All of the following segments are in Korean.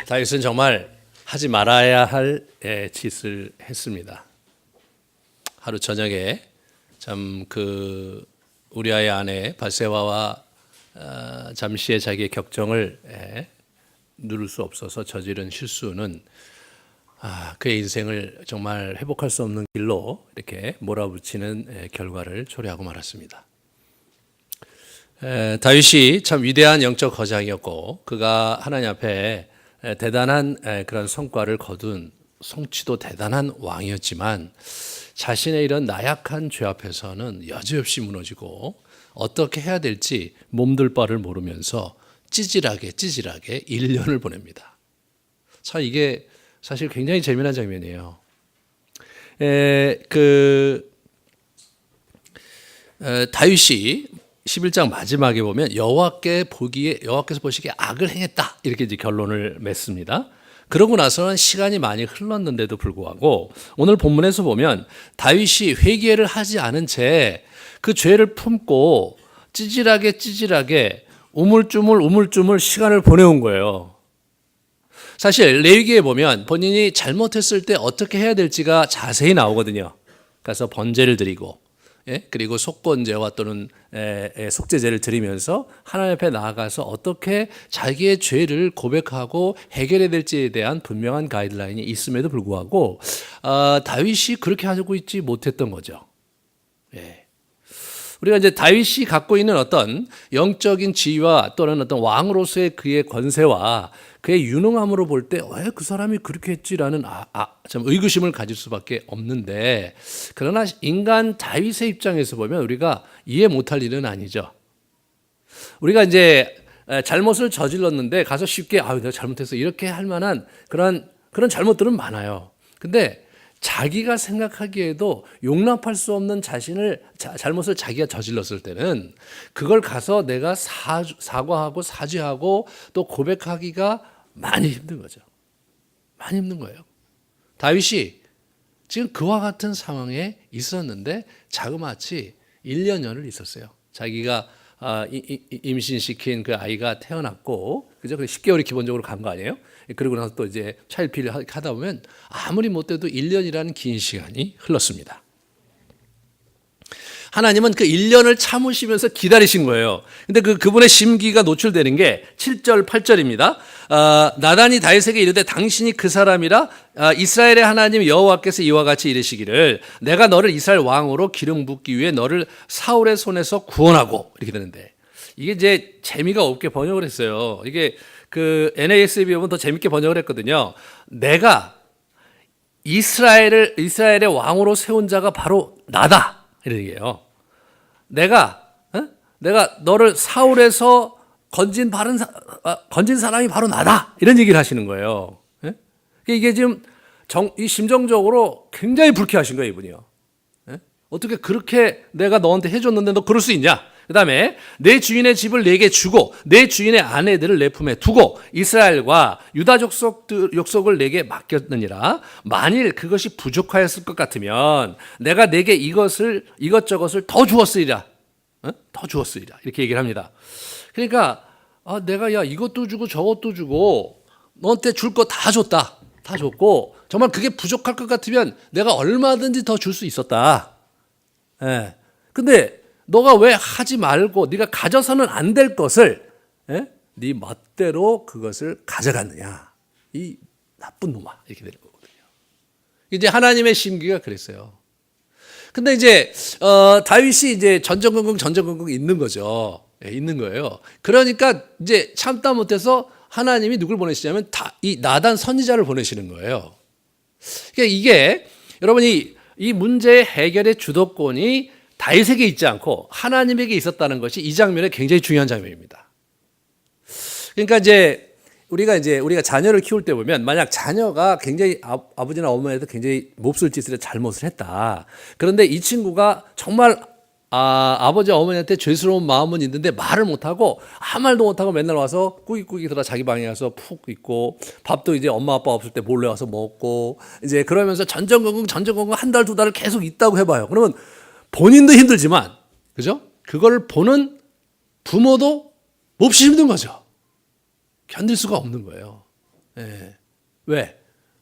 다윗은 정말 하지 말아야 할 짓을 했습니다. 하루 저녁에 참 우리아의 아내 바세바와 잠시의 자기의 격정을 누를 수 없어서 저지른 실수는 그의 인생을 정말 회복할 수 없는 길로 이렇게 몰아붙이는 결과를 초래하고 말았습니다. 다윗이 참 위대한 영적 거장이었고 그가 하나님 앞에 대단한 그런 성과를 거둔 성취도 대단한 왕이었지만 자신의 이런 나약한 죄 앞에서는 여지없이 무너지고 어떻게 해야 될지 몸둘 바를 모르면서 찌질하게 1년을 보냅니다. 참 이게 사실 굉장히 재미난 장면이에요. 다윗이 11장 마지막에 보면 여호와께서 보시기에 악을 행했다 이렇게 이제 결론을 맺습니다. 그러고 나서는 시간이 많이 흘렀는데도 불구하고 오늘 본문에서 보면 다윗이 회개를 하지 않은 채 그 죄를 품고 찌질하게 우물쭈물 시간을 보내온 거예요. 사실 레위기에 보면 본인이 잘못했을 때 어떻게 해야 될지가 자세히 나오거든요. 그래서 번제를 드리고 그리고 속건제와 또는 속죄제를 드리면서 하나님 앞에 나아가서 어떻게 자기의 죄를 고백하고 해결해야 될지에 대한 분명한 가이드라인이 있음에도 불구하고 다윗이 그렇게 하고 있지 못했던 거죠. 우리가 이제 다윗이 갖고 있는 어떤 영적인 지위와 또는 어떤 왕으로서의 그의 권세와 그의 유능함으로 볼 때 왜 그 사람이 그렇게 했지라는 참 의구심을 가질 수밖에 없는데, 그러나 인간 다윗의 입장에서 보면 우리가 이해 못할 일은 아니죠. 우리가 이제 잘못을 저질렀는데 가서 쉽게 내가 잘못했어 이렇게 할 만한 그런 잘못들은 많아요. 근데 자기가 생각하기에도 용납할 수 없는 잘못을 자기가 저질렀을 때는 그걸 가서 내가 사과하고 사죄하고 또 고백하기가 많이 힘든 거죠. 많이 힘든 거예요. 다윗이 지금 그와 같은 상황에 있었는데 자그마치 1년여를 있었어요. 자기가 임신시킨 그 아이가 태어났고, 그죠? 10개월이 기본적으로 간 거 아니에요? 그리고 나서 또 이제 차일피를 하다 보면 아무리 못해도 1년이라는 긴 시간이 흘렀습니다. 하나님은 그 1년을 참으시면서 기다리신 거예요. 근데 그분의 심기가 노출되는 게 7절, 8절입니다. 나단이 다윗에게 이르되 당신이 그 사람이라 이스라엘의 하나님 여호와께서 이와 같이 이르시기를 내가 너를 이스라엘 왕으로 기름 붓기 위해 너를 사울의 손에서 구원하고, 이렇게 되는데 이게 이제 재미가 없게 번역을 했어요. 이게 그 NASB 보면 더 재밌게 번역을 했거든요. 내가 이스라엘의 왕으로 세운 자가 바로 나다, 이런 얘기예요. 내가 너를 사울에서 건진 사람이 바로 나다, 이런 얘기를 하시는 거예요. 이게 지금 심정적으로 굉장히 불쾌하신 거예요, 이분이요. 어떻게 그렇게 내가 너한테 해줬는데 너 그럴 수 있냐? 그 다음에 내 주인의 집을 내게 주고 내 주인의 아내들을 내 품에 두고 이스라엘과 유다 족속을 내게 맡겼느니라. 만일 그것이 부족하였을 것 같으면 내가 내게 이것저것을 더 주었으리라. 더 주었으리라. 이렇게 얘기를 합니다. 그러니까 내가 이것도 주고 저것도 주고 너한테 줄 거 다 줬다. 다 줬고 정말 그게 부족할 것 같으면 내가 얼마든지 더 줄 수 있었다. 근데 너가 왜 하지 말고 네가 가져서는 안 될 것을 네 멋대로 그것을 가져갔느냐, 이 나쁜 놈아, 이렇게 되는 거거든요. 이제 하나님의 심기가 그랬어요. 근데 이제 다윗이 이제 전전긍긍 있는 거죠. 있는 거예요. 그러니까 이제 참다 못해서 하나님이 누굴 보내시냐면 이 나단 선지자를 보내시는 거예요. 그러니까 이게 여러분이 이 문제의 해결의 주도권이 다윗에게 있지 않고 하나님에게 있었다는 것이 이 장면에 굉장히 중요한 장면입니다. 그러니까 우리가 자녀를 키울 때 보면 만약 자녀가 굉장히 아버지나 어머니한테 굉장히 몹쓸 짓을 잘못을 했다. 그런데 이 친구가 정말 아버지 어머니한테 죄스러운 마음은 있는데 말을 못하고 아무 말도 못하고 맨날 와서 꾸깃꾸깃 들어 자기 방에 가서 푹 있고 밥도 이제 엄마 아빠 없을 때 몰래 와서 먹고 이제 그러면서 전전긍긍 한 달 두 달을 계속 있다고 해봐요. 그러면 본인도 힘들지만, 그죠? 그걸 보는 부모도 몹시 힘든 거죠. 견딜 수가 없는 거예요. 왜?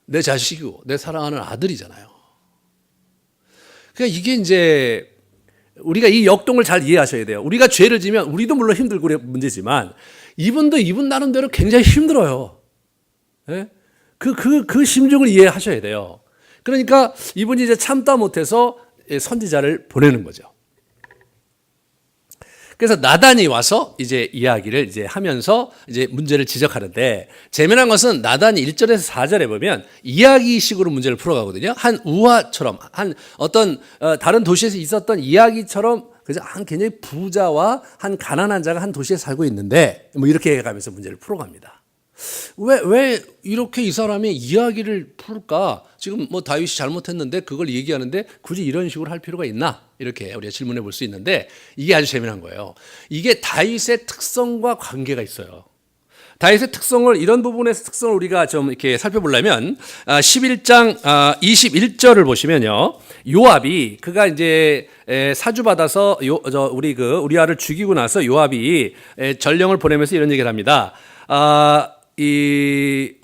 내 자식이고 내 사랑하는 아들이잖아요. 그러니까 이게 이제 우리가 이 역동을 잘 이해하셔야 돼요. 우리가 죄를 지면 우리도 물론 힘들고 문제지만 이분도 이분 나름대로 굉장히 힘들어요. 예? 그 심정을 이해하셔야 돼요. 그러니까 이분이 이제 참다 못해서 선지자를 보내는 거죠. 그래서 나단이 와서 이제 이야기를 이제 하면서 이제 문제를 지적하는데 재미난 것은 나단이 1절에서 4절에 보면 이야기식으로 문제를 풀어가거든요. 한 우화처럼 한 어떤 다른 도시에서 있었던 이야기처럼 그래서 한 굉장히 부자와 한 가난한 자가 한 도시에 살고 있는데 뭐 이렇게 해가면서 문제를 풀어갑니다. 왜 이렇게 이 사람이 이야기를 풀까? 지금 뭐 다윗이 잘못했는데 그걸 얘기하는데 굳이 이런 식으로 할 필요가 있나? 이렇게 우리가 질문해 볼 수 있는데 이게 아주 재미난 거예요. 이게 다윗의 특성과 관계가 있어요. 다윗의 특성을 이런 부분에서 특성을 우리가 좀 이렇게 살펴보려면 11장 21절을 보시면요. 요압이 그가 이제 사주 받아서 우리 우리아를 죽이고 나서 요압이 전령을 보내면서 이런 얘기를 합니다.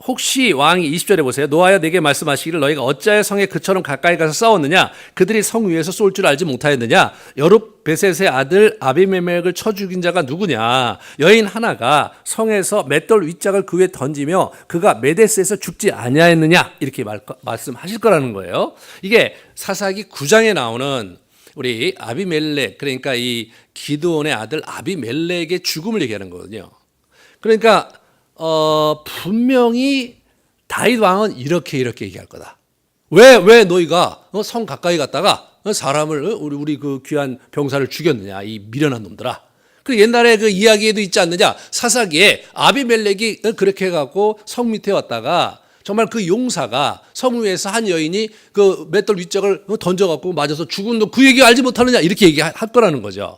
혹시 왕이 20절에 보세요. 노하여 내게 말씀하시기를 너희가 어찌하여 성에 그처럼 가까이 가서 싸웠느냐? 그들이 성 위에서 쏠 줄 알지 못하였느냐? 여룹베셋의 아들 아비멜렉을 쳐 죽인 자가 누구냐? 여인 하나가 성에서 맷돌 윗짝을 그 위에 던지며 그가 메데스에서 죽지 아니하였느냐? 이렇게 말씀하실 거라는 거예요. 이게 사사기 9장에 나오는 우리 아비멜렉, 그러니까 이 기드온의 아들 아비멜렉의 죽음을 얘기하는 거거든요. 그러니까 분명히 다윗 왕은 이렇게 얘기할 거다. 왜 너희가 성 가까이 갔다가 사람을 우리 그 귀한 병사를 죽였느냐, 이 미련한 놈들아. 그 옛날에 그 이야기에도 있지 않느냐, 사사기에 아비멜렉이 그렇게 해갖고 성 밑에 왔다가 정말 그 용사가 성 위에서 한 여인이 그 맷돌 윗짝을 던져갖고 맞아서 죽은 너 그 얘기 알지 못하느냐, 이렇게 얘기할 거라는 거죠.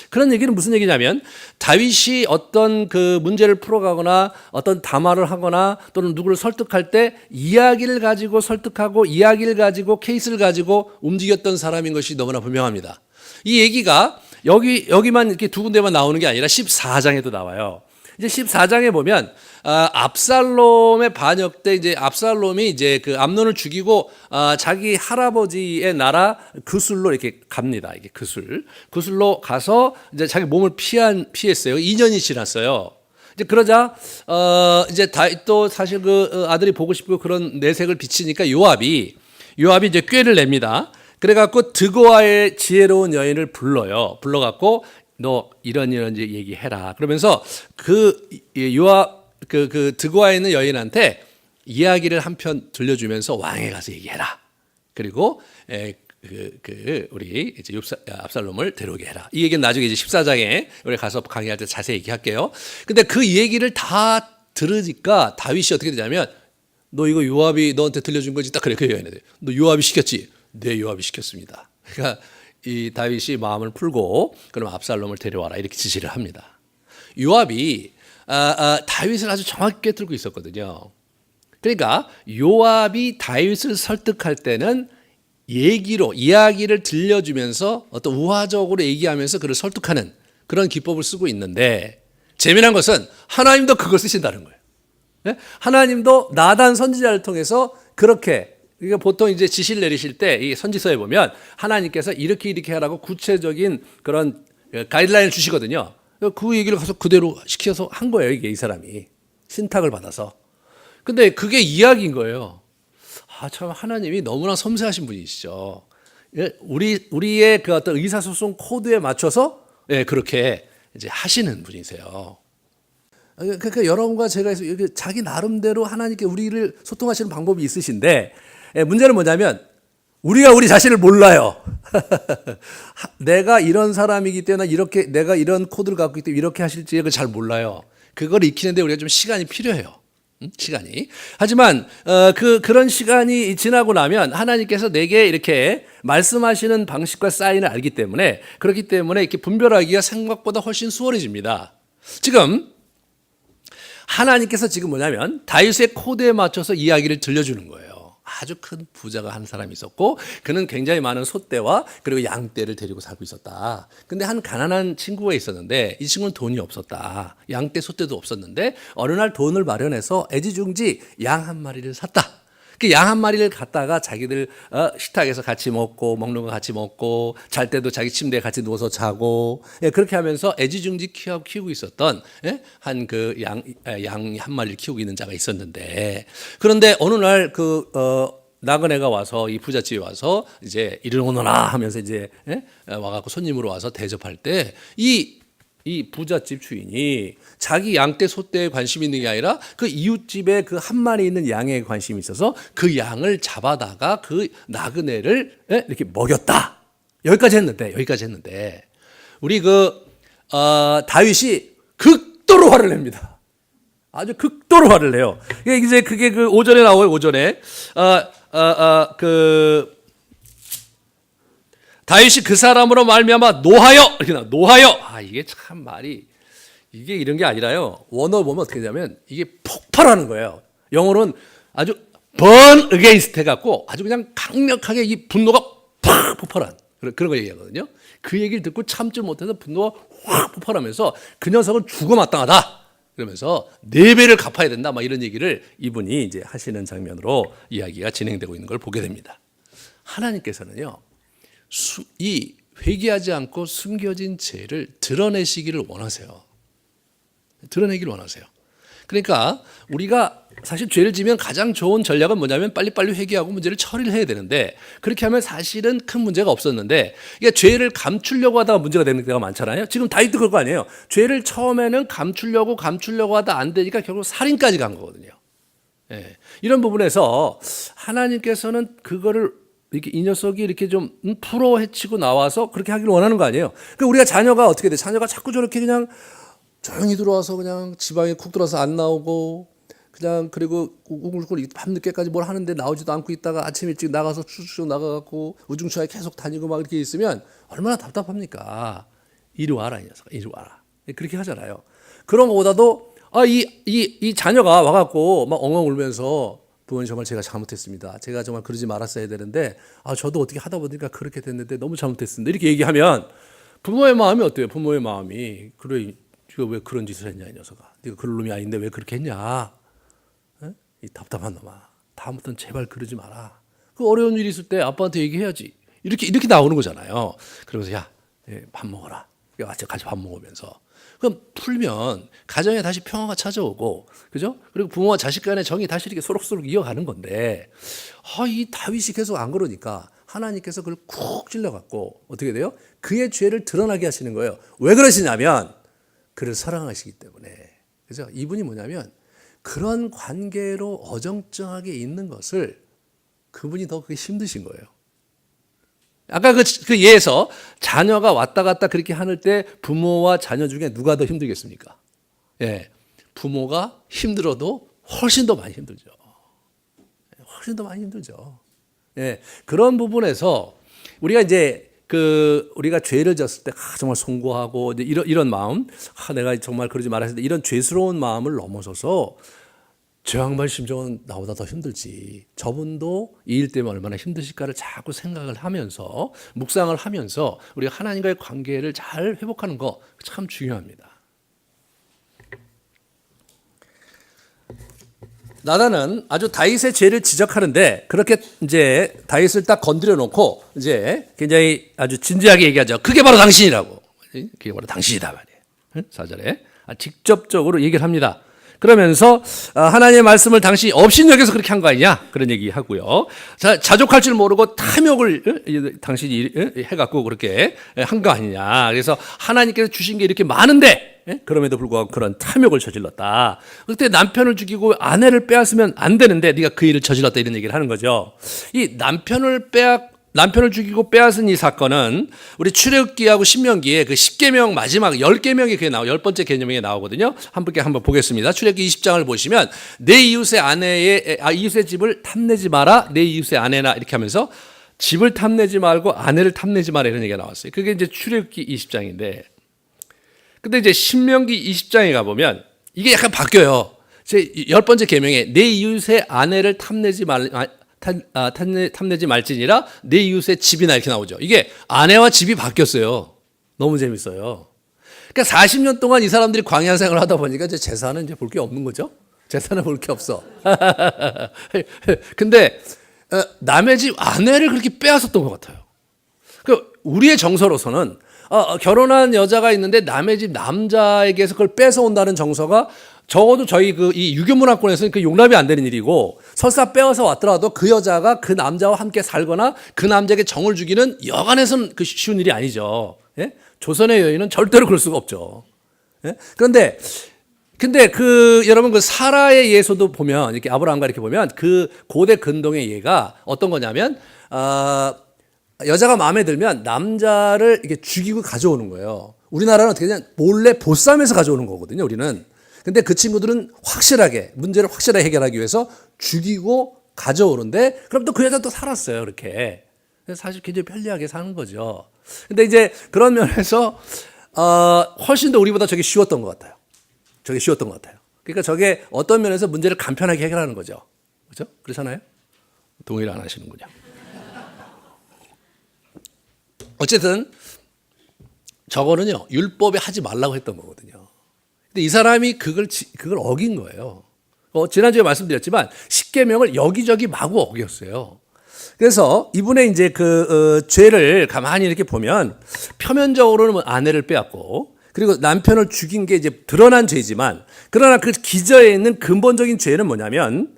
그런 얘기는 무슨 얘기냐면 다윗이 어떤 그 문제를 풀어가거나 어떤 담화를 하거나 또는 누구를 설득할 때 이야기를 가지고 설득하고 이야기를 가지고 케이스를 가지고 움직였던 사람인 것이 너무나 분명합니다. 이 얘기가 여기만 이렇게 두 군데만 나오는 게 아니라 14장에도 나와요. 이제 14장에 보면 압살롬의 반역 때 이제 압살롬이 이제 그 암논을 죽이고 자기 할아버지의 나라 그술로 이렇게 갑니다. 이게 그술로 가서 이제 자기 몸을 피했어요. 2년이 지났어요. 이제 그러자 이제 또 사실 그 아들이 보고 싶고 그런 내색을 비치니까 요압이 이제 꾀를 냅니다. 그래갖고 드고아의 지혜로운 여인을 불러갖고 너 이런 얘기해라. 그러면서 그 드고아에 있는 여인한테 이야기를 한편 들려주면서 왕에 가서 얘기해라. 그리고 우리 이제 압살롬을 데려오게 해라. 이 얘기는 나중에 이제 14장에 우리 가서 강의할 때 자세히 얘기할게요. 근데 그 얘기를 다 들으니까 다윗이 어떻게 되냐면 너 이거 요압이 너한테 들려준 거지? 딱 그렇게 얘기해야 돼. 너 요압이 시켰지? 네, 요압이 시켰습니다. 그러니까 이 다윗이 마음을 풀고 그럼 압살롬을 데려와라 이렇게 지시를 합니다. 요압이 다윗을 아주 정확히 꿰뚫고 있었거든요. 그러니까 요압이 다윗을 설득할 때는 이야기를 들려주면서 어떤 우화적으로 얘기하면서 그를 설득하는 그런 기법을 쓰고 있는데 재미난 것은 하나님도 그걸 쓰신다는 거예요. 네? 하나님도 나단 선지자를 통해서 그렇게 그러니까 보통 이제 지시를 내리실 때 이 선지서에 보면 하나님께서 이렇게 하라고 구체적인 그런 가이드라인을 주시거든요. 그 얘기를 가서 그대로 시켜서 한 거예요. 이게 이 사람이 신탁을 받아서. 근데 그게 이야기인 거예요. 참 하나님이 너무나 섬세하신 분이시죠. 우리의 그 어떤 의사소통 코드에 맞춰서 그렇게 이제 하시는 분이세요. 그러니까 여러분과 제가 자기 나름대로 하나님께 우리를 소통하시는 방법이 있으신데 문제는 뭐냐면 우리가 우리 자신을 몰라요. 내가 이런 사람이기 때문에 이렇게 내가 이런 코드를 갖고 있기 때문에 이렇게 하실지 잘 몰라요. 그걸 익히는데 우리가 좀 시간이 필요해요. 시간이. 하지만 그런 시간이 지나고 나면 하나님께서 내게 이렇게 말씀하시는 방식과 사인을 알기 때문에 그렇기 때문에 이렇게 분별하기가 생각보다 훨씬 수월해집니다. 지금 하나님께서 지금 뭐냐면 다윗의 코드에 맞춰서 이야기를 들려주는 거예요. 아주 큰 부자가 한 사람이 있었고 그는 굉장히 많은 소떼와 그리고 양떼를 데리고 살고 있었다. 근데 한 가난한 친구가 있었는데 이 친구는 돈이 없었다. 양떼 소떼도 없었는데 어느 날 돈을 마련해서 애지중지 양 한 마리를 샀다. 그 양 한 마리를 갖다가 자기들 식탁에서 같이 먹고 먹는 거 같이 먹고 잘 때도 자기 침대에 같이 누워서 자고 그렇게 하면서 애지중지 키우고 있었던 한 그 양 한 마리를 키우고 있는 자가 있었는데 그런데 어느 날 나그네가 와서 이 부잣집에 와서 이제 이리 오너라 하면서 이제 와갖고 손님으로 와서 대접할 때 이 부잣집 주인이 자기 양떼 소떼에 관심이 있는 게 아니라 그 이웃집에 그 한 마리 있는 양에 관심이 있어서 그 양을 잡아다가 그 나그네를 이렇게 먹였다. 여기까지 했는데 우리 다윗이 극도로 화를 냅니다. 아주 극도로 화를 내요. 이제 그게 그 오전에 나와요. 오전에 다윗이 그 사람으로 말미암아 노하여 이렇게 나와. 노하여. 이게 참 말이 이게 이런 게 아니라요. 원어 보면 어떻게 되냐면 이게 폭발하는 거예요. 영어로는 아주 burn against 해갖고 아주 그냥 강력하게 이 분노가 팍 폭발한 그런 거 얘기하거든요. 그 얘기를 듣고 참지 못해서 분노가 확 폭발하면서 그 녀석은 죽어 마땅하다. 그러면서 4배를 갚아야 된다. 막 이런 얘기를 이분이 이제 하시는 장면으로 이야기가 진행되고 있는 걸 보게 됩니다. 하나님께서는요. 이 회개하지 않고 숨겨진 죄를 드러내시기를 원하세요. 드러내기를 원하세요. 그러니까 우리가 사실 죄를 지면 가장 좋은 전략은 뭐냐면 빨리빨리 회개하고 문제를 처리를 해야 되는데 그렇게 하면 사실은 큰 문제가 없었는데 이게 죄를 감추려고 하다가 문제가 되는 때가 많잖아요. 지금 다윗도 그럴 거 아니에요. 죄를 처음에는 감추려고 하다 안 되니까 결국 살인까지 간 거거든요. 이런 부분에서 하나님께서는 그거를 이렇게 이 녀석이 이렇게 좀 풀어 헤치고 나와서 그렇게 하기를 원하는 거 아니에요. 그러니까 우리가 자녀가 어떻게 돼? 자녀가 자꾸 저렇게 그냥 조용히 들어와서 그냥 지방에 쿡 들어서 안 나오고 그냥 그리고 우글우글 밤늦게까지 뭘 하는데 나오지도 않고 있다가 아침 일찍 나가서 추측 나가갖고 우중충하게 계속 다니고 막 이렇게 있으면 얼마나 답답합니까? 이리 와라 이 녀석아, 이리 와라. 그렇게 하잖아요. 그런 것보다도 이 자녀가 와갖고 막 엉엉 울면서 부모님 정말 제가 잘못했습니다. 제가 정말 그러지 말았어야 되는데 저도 어떻게 하다 보니까 그렇게 됐는데 너무 잘못했습니다. 이렇게 얘기하면 부모의 마음이 어때요? 부모의 마음이 그래 네가 왜 그런 짓을 했냐 이 녀석아. 네가 그럴 놈이 아닌데 왜 그렇게 했냐. 이 답답한 놈아. 다음부터는 제발 그러지 마라. 그 어려운 일이 있을 때 아빠한테 얘기해야지. 이렇게 나오는 거잖아요. 그러면서 밥 먹어라. 같이 밥 먹으면서. 그럼 풀면 가정에 다시 평화가 찾아오고, 그죠? 그리고 부모와 자식 간의 정이 다시 이렇게 소록소록 이어가는 건데, 이 다윗이 계속 안 그러니까 하나님께서 그걸 쿡 찔러갖고 어떻게 돼요? 그의 죄를 드러나게 하시는 거예요. 왜 그러시냐면 그를 사랑하시기 때문에. 그죠? 이분이 뭐냐면 그런 관계로 어정쩡하게 있는 것을 그분이 더 그게 힘드신 거예요. 아까 그 예에서 자녀가 왔다 갔다 그렇게 하는 때 부모와 자녀 중에 누가 더 힘들겠습니까? 부모가 힘들어도 훨씬 더 많이 힘들죠. 훨씬 더 많이 힘들죠. 그런 부분에서 우리가 이제 우리가 죄를 졌을 때 정말 송구하고 이런 마음, 내가 정말 그러지 말았을 때 이런 죄스러운 마음을 넘어서서 저 양반 심정은 나보다 더 힘들지. 저분도 이 일 때문에 얼마나 힘드실까를 자꾸 생각을 하면서 묵상을 하면서 우리가 하나님과의 관계를 잘 회복하는 거 참 중요합니다. 나단은 아주 다윗의 죄를 지적하는데 그렇게 이제 다윗을 딱 건드려 놓고 이제 굉장히 아주 진지하게 얘기하죠. 그게 바로 당신이라고. 그게 바로 당신이다 말이에요. 4절에 직접적으로 얘기를 합니다. 그러면서 하나님의 말씀을 당신이 업신여겨서 그렇게 한 거 아니냐 그런 얘기하고요. 자족할 줄 모르고 탐욕을 당신이 해갖고 그렇게 한 거 아니냐. 그래서 하나님께서 주신 게 이렇게 많은데 그럼에도 불구하고 그런 탐욕을 저질렀다. 그때 남편을 죽이고 아내를 빼앗으면 안 되는데 네가 그 일을 저질렀다 이런 얘기를 하는 거죠. 이 남편을 죽이고 빼앗은 이 사건은 우리 출애굽기하고 신명기에 그 10계명 마지막 10계명이 그게 10번째 계명에 나오거든요. 함께 한번 보겠습니다. 출애굽기 20장을 보시면 내 이웃의 집을 탐내지 마라. 내 이웃의 아내나 이렇게 하면서 집을 탐내지 말고 아내를 탐내지 마라 이런 얘기가 나왔어요. 그게 이제 출애굽기 20장인데 근데 이제 신명기 20장에 가보면 이게 약간 바뀌어요. 제 10번째 계명에 내 이웃의 아내를 탐내지 탐내지 말지니라 내 이웃의 집이나 이렇게 나오죠. 이게 아내와 집이 바뀌었어요. 너무 재밌어요. 그러니까 40년 동안 이 사람들이 광야 생활을 하다 보니까 이제 제사는 이제 볼 게 없는 거죠. 제사는 볼 게 없어. 근데 남의 집 아내를 그렇게 빼앗았던 것 같아요. 그 우리의 정서로서는 결혼한 여자가 있는데 남의 집 남자에게서 그걸 뺏어온다는 정서가 적어도 저희 이 유교 문화권에서는 그 용납이 안 되는 일이고, 설사 빼앗아 왔더라도 그 여자가 그 남자와 함께 살거나 그 남자에게 정을 주기는 여간해서는 그 쉬운 일이 아니죠. 예? 조선의 여인은 절대로 그럴 수가 없죠. 예? 근데 여러분 그 사라의 예서도 보면, 이렇게 아브라함과 이렇게 보면 그 고대 근동의 예가 어떤 거냐면, 여자가 마음에 들면 남자를 이렇게 죽이고 가져오는 거예요. 우리나라는 어떻게 그냥 몰래 보쌈해서 가져오는 거거든요, 우리는. 근데 그 친구들은 확실하게, 문제를 확실하게 해결하기 위해서 죽이고 가져오는데, 그럼 또 그 여자 또 살았어요, 그렇게. 사실 굉장히 편리하게 사는 거죠. 근데 이제 그런 면에서, 훨씬 더 우리보다 저게 쉬웠던 것 같아요. 저게 쉬웠던 것 같아요. 그러니까 저게 어떤 면에서 문제를 간편하게 해결하는 거죠. 그렇죠? 그렇잖아요? 동의를 안 하시는군요. 어쨌든 저거는요, 율법에 하지 말라고 했던 거거든요. 근데 이 사람이 그걸 어긴 거예요. 지난주에 말씀드렸지만 십계명을 여기저기 마구 어겼어요. 그래서 이분의 이제 죄를 가만히 이렇게 보면, 표면적으로는 아내를 빼앗고, 그리고 남편을 죽인 게 이제 드러난 죄지만, 그러나 그 기저에 있는 근본적인 죄는 뭐냐면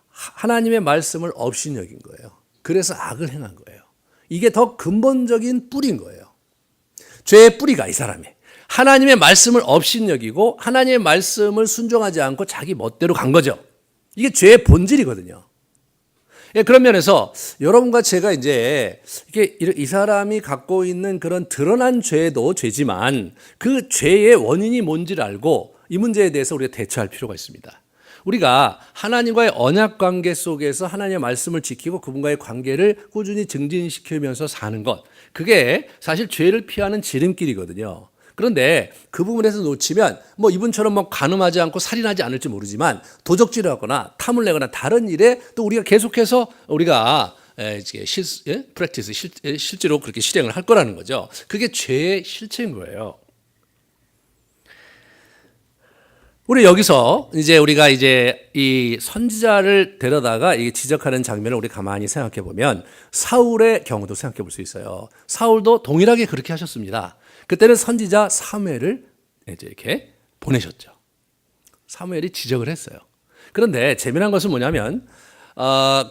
하나님의 말씀을 업신여긴 거예요. 그래서 악을 행한 거예요. 이게 더 근본적인 뿌리인 거예요. 죄의 뿌리가 이 사람이 하나님의 말씀을 업신여기고 하나님의 말씀을 순종하지 않고 자기 멋대로 간 거죠. 이게 죄의 본질이거든요. 예, 그런 면에서 여러분과 제가 이제 이게 이 사람이 갖고 있는 그런 드러난 죄도 죄지만, 그 죄의 원인이 뭔지를 알고 이 문제에 대해서 우리가 대처할 필요가 있습니다. 우리가 하나님과의 언약 관계 속에서 하나님의 말씀을 지키고 그분과의 관계를 꾸준히 증진시키면서 사는 것, 그게 사실 죄를 피하는 지름길이거든요. 그런데 그 부분에서 놓치면 이분처럼 간음하지 않고 살인하지 않을지 모르지만 도적질을 하거나 탐을 내거나 다른 일에 또 우리가 계속해서 우리가 프랙티스 실제로 그렇게 실행을 할 거라는 거죠. 그게 죄의 실체인 거예요. 우리 여기서 우리가 이 선지자를 데려다가 지적하는 장면을 우리 가만히 생각해 보면 사울의 경우도 생각해 볼 수 있어요. 사울도 동일하게 그렇게 하셨습니다. 그때는 선지자 사무엘을 이렇게 보내셨죠. 사무엘이 지적을 했어요. 그런데 재미난 것은 뭐냐면,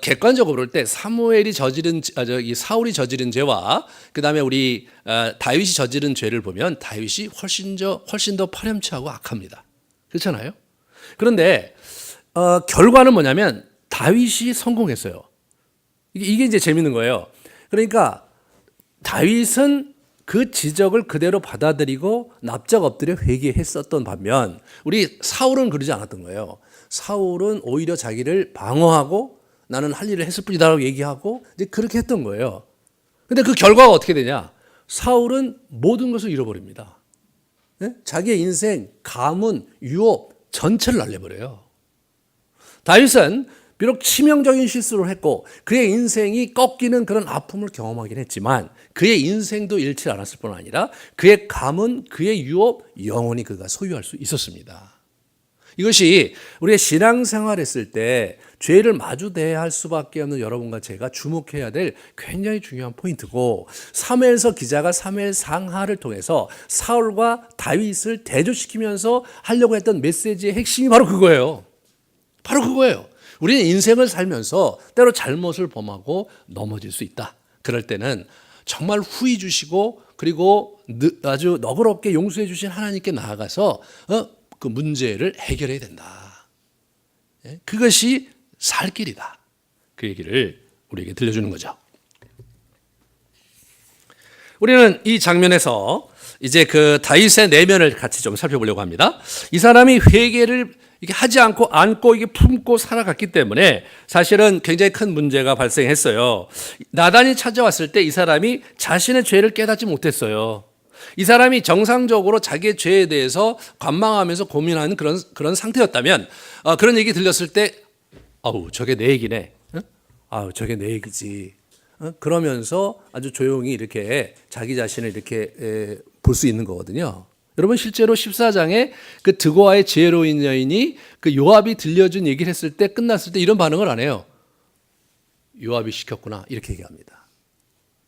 객관적으로 볼 때 사무엘이 사울이 저지른 죄와 그 다음에 우리 다윗이 저지른 죄를 보면 다윗이 훨씬 더 파렴치하고 악합니다. 그렇잖아요. 그런데 결과는 뭐냐면 다윗이 성공했어요. 이게 이제 재밌는 거예요. 그러니까 다윗은 그 지적을 그대로 받아들이고 납작 엎드려 회개했었던 반면, 우리 사울은 그러지 않았던 거예요. 사울은 오히려 자기를 방어하고 나는 할 일을 했을 뿐이다라고 얘기하고 이제 그렇게 했던 거예요. 근데 그 결과가 어떻게 되냐? 사울은 모든 것을 잃어버립니다. 네? 자기의 인생, 가문, 유업 전체를 날려버려요. 다윗은 비록 치명적인 실수를 했고 그의 인생이 꺾이는 그런 아픔을 경험하긴 했지만 그의 인생도 잃지 않았을 뿐 아니라 그의 가문, 그의 유업, 영원히 그가 소유할 수 있었습니다. 이것이 우리의 신앙생활 했을 때 죄를 마주대해야 할 수밖에 없는 여러분과 제가 주목해야 될 굉장히 중요한 포인트고, 사무엘서 기자가 사무엘 상하를 통해서 사울과 다윗을 대조시키면서 하려고 했던 메시지의 핵심이 바로 그거예요. 바로 그거예요. 우리는 인생을 살면서 때로 잘못을 범하고 넘어질 수 있다. 그럴 때는 정말 후히 주시고 그리고 아주 너그럽게 용서해 주신 하나님께 나아가서 그 문제를 해결해야 된다. 그것이 살 길이다. 그 얘기를 우리에게 들려주는 거죠. 우리는 이 장면에서 이제 그 다윗의 내면을 같이 좀 살펴보려고 합니다. 이 사람이 회개를 이게 하지 않고 안고 이게 품고 살아갔기 때문에 사실은 굉장히 큰 문제가 발생했어요. 나단이 찾아왔을 때 이 사람이 자신의 죄를 깨닫지 못했어요. 이 사람이 정상적으로 자기의 죄에 대해서 관망하면서 고민하는 그런 상태였다면, 그런 얘기 들렸을 때, 저게 내 얘기네. 저게 내 얘기지. 그러면서 아주 조용히 이렇게 자기 자신을 이렇게 볼 수 있는 거거든요. 여러분 실제로 14장에 그 드고아의 지혜로운 여인이 그 요압이 들려준 얘기를 했을 때 끝났을 때 이런 반응을 안 해요. 요압이 시켰구나 이렇게 얘기합니다.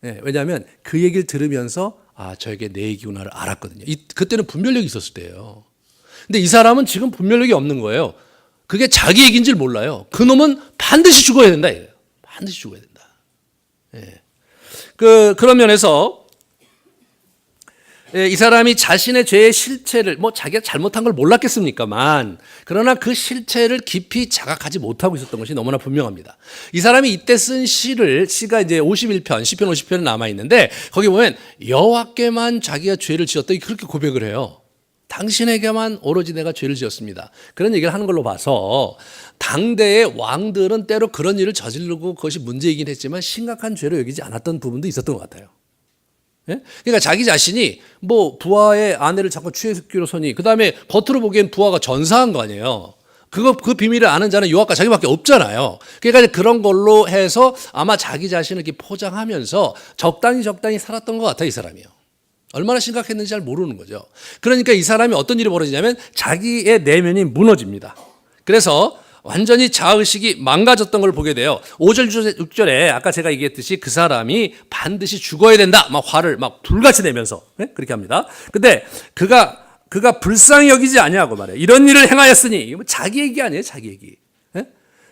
네, 왜냐하면 그 얘기를 들으면서 저에게 내 얘기구나를 알았거든요. 그때는 분별력이 있었을 때예요. 근데 이 사람은 지금 분별력이 없는 거예요. 그게 자기 얘기인 줄 몰라요. 그놈은 반드시 죽어야 된다 이거예요. 반드시 죽어야 된다. 네. 그런 면에서 이 사람이 자신의 죄의 실체를 자기가 잘못한 걸 몰랐겠습니까만 그러나 그 실체를 깊이 자각하지 못하고 있었던 것이 너무나 분명합니다. 이 사람이 이때 쓴 시가 이제 51편, 시편 50편에 남아 있는데 거기 보면 여호와께만 자기가 죄를 지었다 그렇게 고백을 해요. 당신에게만 오로지 내가 죄를 지었습니다. 그런 얘기를 하는 걸로 봐서 당대의 왕들은 때로 그런 일을 저지르고 그것이 문제이긴 했지만 심각한 죄로 여기지 않았던 부분도 있었던 것 같아요. 예? 그러니까 자기 자신이 부하의 아내를 자꾸 취했기로 서니 그 다음에 겉으로 보기엔 부하가 전사한 거 아니에요. 그 비밀을 아는 자는 요압과 자기밖에 없잖아요. 그러니까 그런 걸로 해서 아마 자기 자신을 이렇게 포장하면서 적당히 살았던 것 같아요, 이 사람이요. 얼마나 심각했는지 잘 모르는 거죠. 그러니까 이 사람이 어떤 일이 벌어지냐면 자기의 내면이 무너집니다. 그래서 완전히 자의식이 망가졌던 걸 보게 돼요. 5절 6절에 아까 제가 얘기했듯이 그 사람이 반드시 죽어야 된다. 화를 불같이 내면서 그렇게 합니다. 근데 그가 불쌍히 여기지 아니하고 말해요. 이런 일을 행하였으니 자기 얘기 아니에요, 자기 얘기.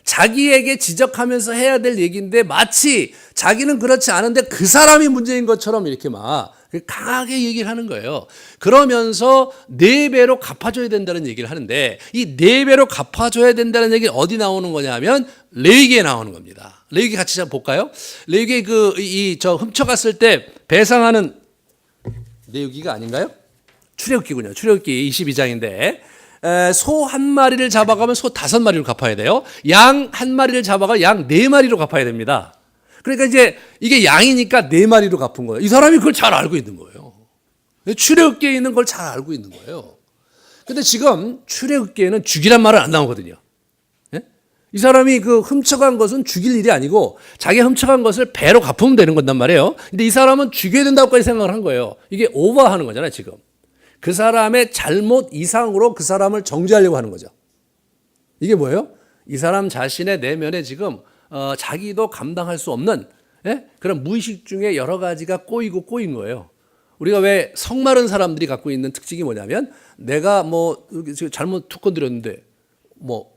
자기에게 지적하면서 해야 될 얘기인데 마치 자기는 그렇지 않은데 그 사람이 문제인 것처럼 이렇게 강하게 얘기를 하는 거예요. 그러면서 4배로 갚아줘야 된다는 얘기를 하는데 이 4배로 갚아줘야 된다는 얘기는 어디 나오는 거냐면 레위기에 나오는 겁니다. 레위기 같이 한번 볼까요? 레위기 훔쳐갔을 때 배상하는 레위기가 아닌가요? 출애굽기군요. 출애굽기 22장인데 소 한 마리를 잡아가면 소 5마리로 갚아야 돼요. 양 한 마리를 잡아가 양 4마리로 갚아야 됩니다. 그러니까 이제 이게 양이니까 4마리로 갚은 거예요. 이 사람이 그걸 잘 알고 있는 거예요. 출애굽기에 있는 걸 잘 알고 있는 거예요. 근데 지금 출애굽기에는 죽이란 말은 안 나오거든요. 이 사람이 훔쳐간 것은 죽일 일이 아니고 자기가 훔쳐간 것을 배로 갚으면 되는 건단 말이에요. 근데 이 사람은 죽여야 된다고까지 생각을 한 거예요. 이게 오버하는 거잖아요, 지금. 그 사람의 잘못 이상으로 그 사람을 정죄하려고 하는 거죠. 이게 뭐예요? 이 사람 자신의 내면에 지금 자기도 감당할 수 없는 그런 무의식 중에 여러 가지가 꼬인 거예요. 우리가 왜 성마른 사람들이 갖고 있는 특징이 뭐냐면 내가 잘못 툭 건드렸는데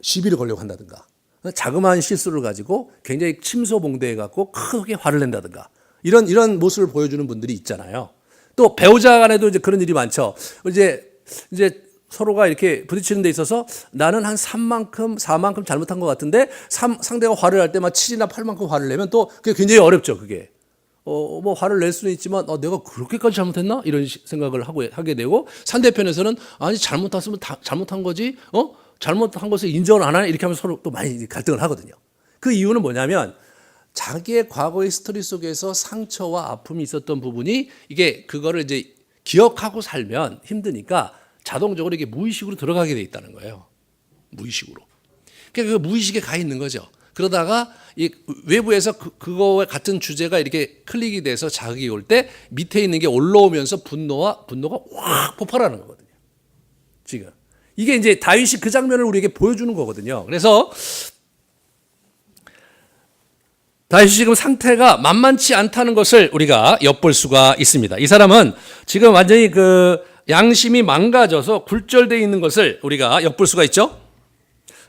시비를 걸려고 한다든가 자그마한 실수를 가지고 굉장히 침소봉대해 갖고 크게 화를 낸다든가 이런 모습을 보여주는 분들이 있잖아요. 또 배우자 간에도 이제 그런 일이 많죠. 이제 서로가 이렇게 부딪히는 데 있어서 나는 한 3만큼, 4만큼 잘못한 것 같은데 상대가 화를 할 때 7이나 8만큼 화를 내면 또 그게 굉장히 어렵죠, 그게. 화를 낼 수는 있지만 내가 그렇게까지 잘못했나? 이런 생각을 하게 되고 상대편에서는 아니 잘못했으면 잘못한 거지. 잘못한 것을 인정을 안 하네. 이렇게 하면 서로 또 많이 갈등을 하거든요. 그 이유는 뭐냐면 자기의 과거의 스토리 속에서 상처와 아픔이 있었던 부분이 이게 그거를 이제 기억하고 살면 힘드니까 자동적으로 이게 무의식으로 들어가게 돼 있다는 거예요. 무의식으로. 그러니까 그 무의식에 가 있는 거죠. 그러다가 이 외부에서 그거와 같은 주제가 이렇게 클릭이 돼서 자극이 올 때 밑에 있는 게 올라오면서 분노가 확 폭발하는 거거든요. 지금. 이게 이제 다윗이 그 장면을 우리에게 보여주는 거거든요. 그래서 다윗이 지금 상태가 만만치 않다는 것을 우리가 엿볼 수가 있습니다. 이 사람은 지금 완전히 양심이 망가져서 굴절되어 있는 것을 우리가 엿볼 수가 있죠.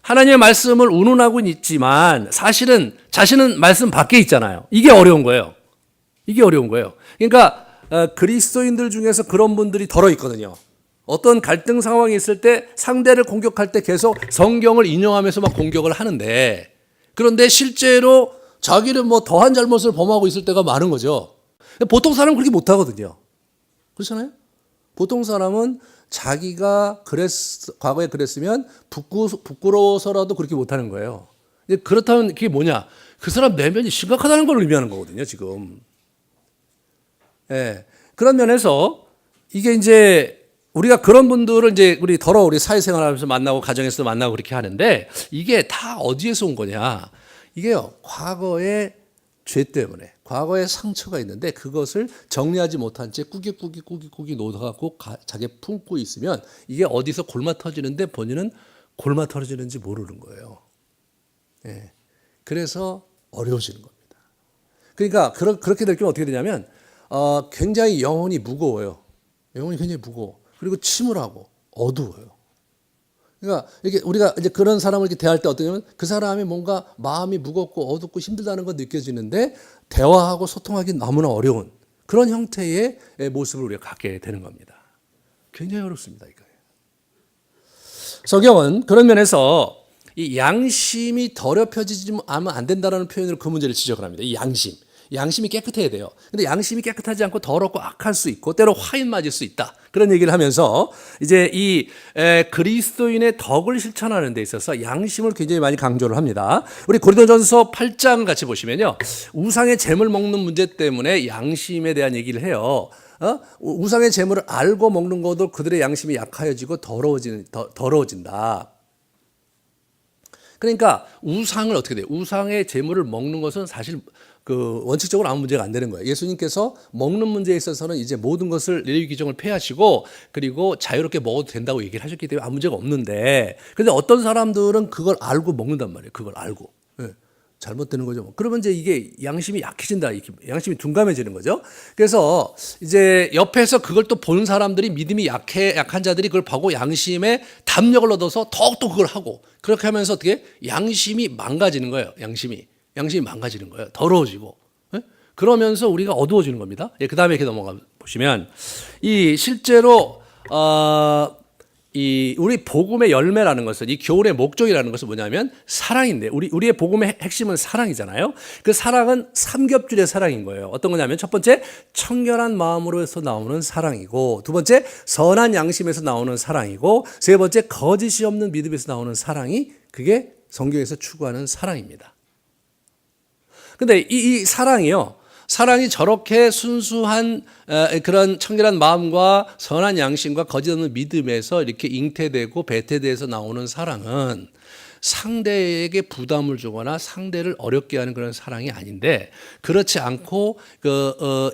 하나님의 말씀을 운운하고는 있지만 사실은 자신은 말씀 밖에 있잖아요. 이게 어려운 거예요. 그러니까 그리스도인들 중에서 그런 분들이 덜어 있거든요. 어떤 갈등 상황이 있을 때 상대를 공격할 때 계속 성경을 인용하면서 공격을 하는데 그런데 실제로 자기는 더한 잘못을 범하고 있을 때가 많은 거죠. 보통 사람은 그렇게 못하거든요. 그렇잖아요? 보통 사람은 자기가 과거에 그랬으면 부끄러워서라도 그렇게 못하는 거예요. 그렇다면 그게 뭐냐? 그 사람 내면이 심각하다는 걸 의미하는 거거든요, 지금. 그런 면에서 이게 이제 우리가 그런 분들을 이제 우리 사회생활하면서 만나고 가정에서 만나고 그렇게 하는데 이게 다 어디에서 온 거냐? 이게요, 과거의 죄 때문에, 과거의 상처가 있는데 그것을 정리하지 못한 채 꾸깃꾸깃 놓아갖고 자기 품고 있으면 이게 어디서 골마 터지는데 본인은 골마 터지는지 모르는 거예요. 예. 그래서 어려워지는 겁니다. 그러니까 그렇게 될 경우 어떻게 되냐면 굉장히 영혼이 무거워요. 영혼이 굉장히 무거워. 그리고 침울하고 어두워요. 그러니까 이게 우리가 이제 그런 사람을 이렇게 대할 때 어떠냐면 그 사람이 뭔가 마음이 무겁고 어둡고 힘들다는 건 느껴지는데 대화하고 소통하기 너무나 어려운 그런 형태의 모습을 우리가 갖게 되는 겁니다. 굉장히 어렵습니다, 이거. 성경은 그런 면에서 이 양심이 더럽혀지지 않으면 안 된다는 표현으로 그 문제를 지적을 합니다. 이 양심이 깨끗해야 돼요. 근데 양심이 깨끗하지 않고 더럽고 악할 수 있고 때로 화인 맞을 수 있다. 그런 얘기를 하면서 이제 이 그리스도인의 덕을 실천하는 데 있어서 양심을 굉장히 많이 강조를 합니다. 우리 고린도전서 8장 같이 보시면요. 우상의 재물 먹는 문제 때문에 양심에 대한 얘기를 해요. 우상의 재물을 알고 먹는 것도 그들의 양심이 약하여지고 더러워진다. 그러니까 우상을 어떻게 돼요? 우상의 재물을 먹는 것은 사실 원칙적으로 아무 문제가 안 되는 거예요. 예수님께서 먹는 문제에 있어서는 이제 모든 것을 레위 규정을 폐하시고 그리고 자유롭게 먹어도 된다고 얘기를 하셨기 때문에 아무 문제가 없는데, 근데 어떤 사람들은 그걸 알고 먹는단 말이에요. 그걸 알고. 네. 잘못되는 거죠. 그러면 이제 이게 양심이 약해진다. 양심이 둔감해지는 거죠. 그래서 이제 옆에서 그걸 또 보는 사람들이 믿음이 약한 자들이 그걸 보고 양심에 담력을 얻어서 더욱더 그걸 하고 그렇게 하면서 어떻게 양심이 망가지는 거예요. 양심이 망가지는 거예요. 더러워지고. 예? 그러면서 우리가 어두워지는 겁니다. 예, 그 다음에 이렇게 넘어가 보시면 이 실제로 이 우리 복음의 열매라는 것은 이 교훈의 목적이라는 것은 뭐냐면 사랑인데 우리의 복음의 핵심은 사랑이잖아요. 그 사랑은 삼겹줄의 사랑인 거예요. 어떤 거냐면 첫 번째 청결한 마음으로서 나오는 사랑이고, 두 번째 선한 양심에서 나오는 사랑이고, 세 번째 거짓이 없는 믿음에서 나오는 사랑이 그게 성경에서 추구하는 사랑입니다. 근데 이 사랑이 저렇게 순수한 그런 청결한 마음과 선한 양심과 거짓 없는 믿음에서 이렇게 잉태되고 배태돼서 나오는 사랑은 상대에게 부담을 주거나 상대를 어렵게 하는 그런 사랑이 아닌데, 그렇지 않고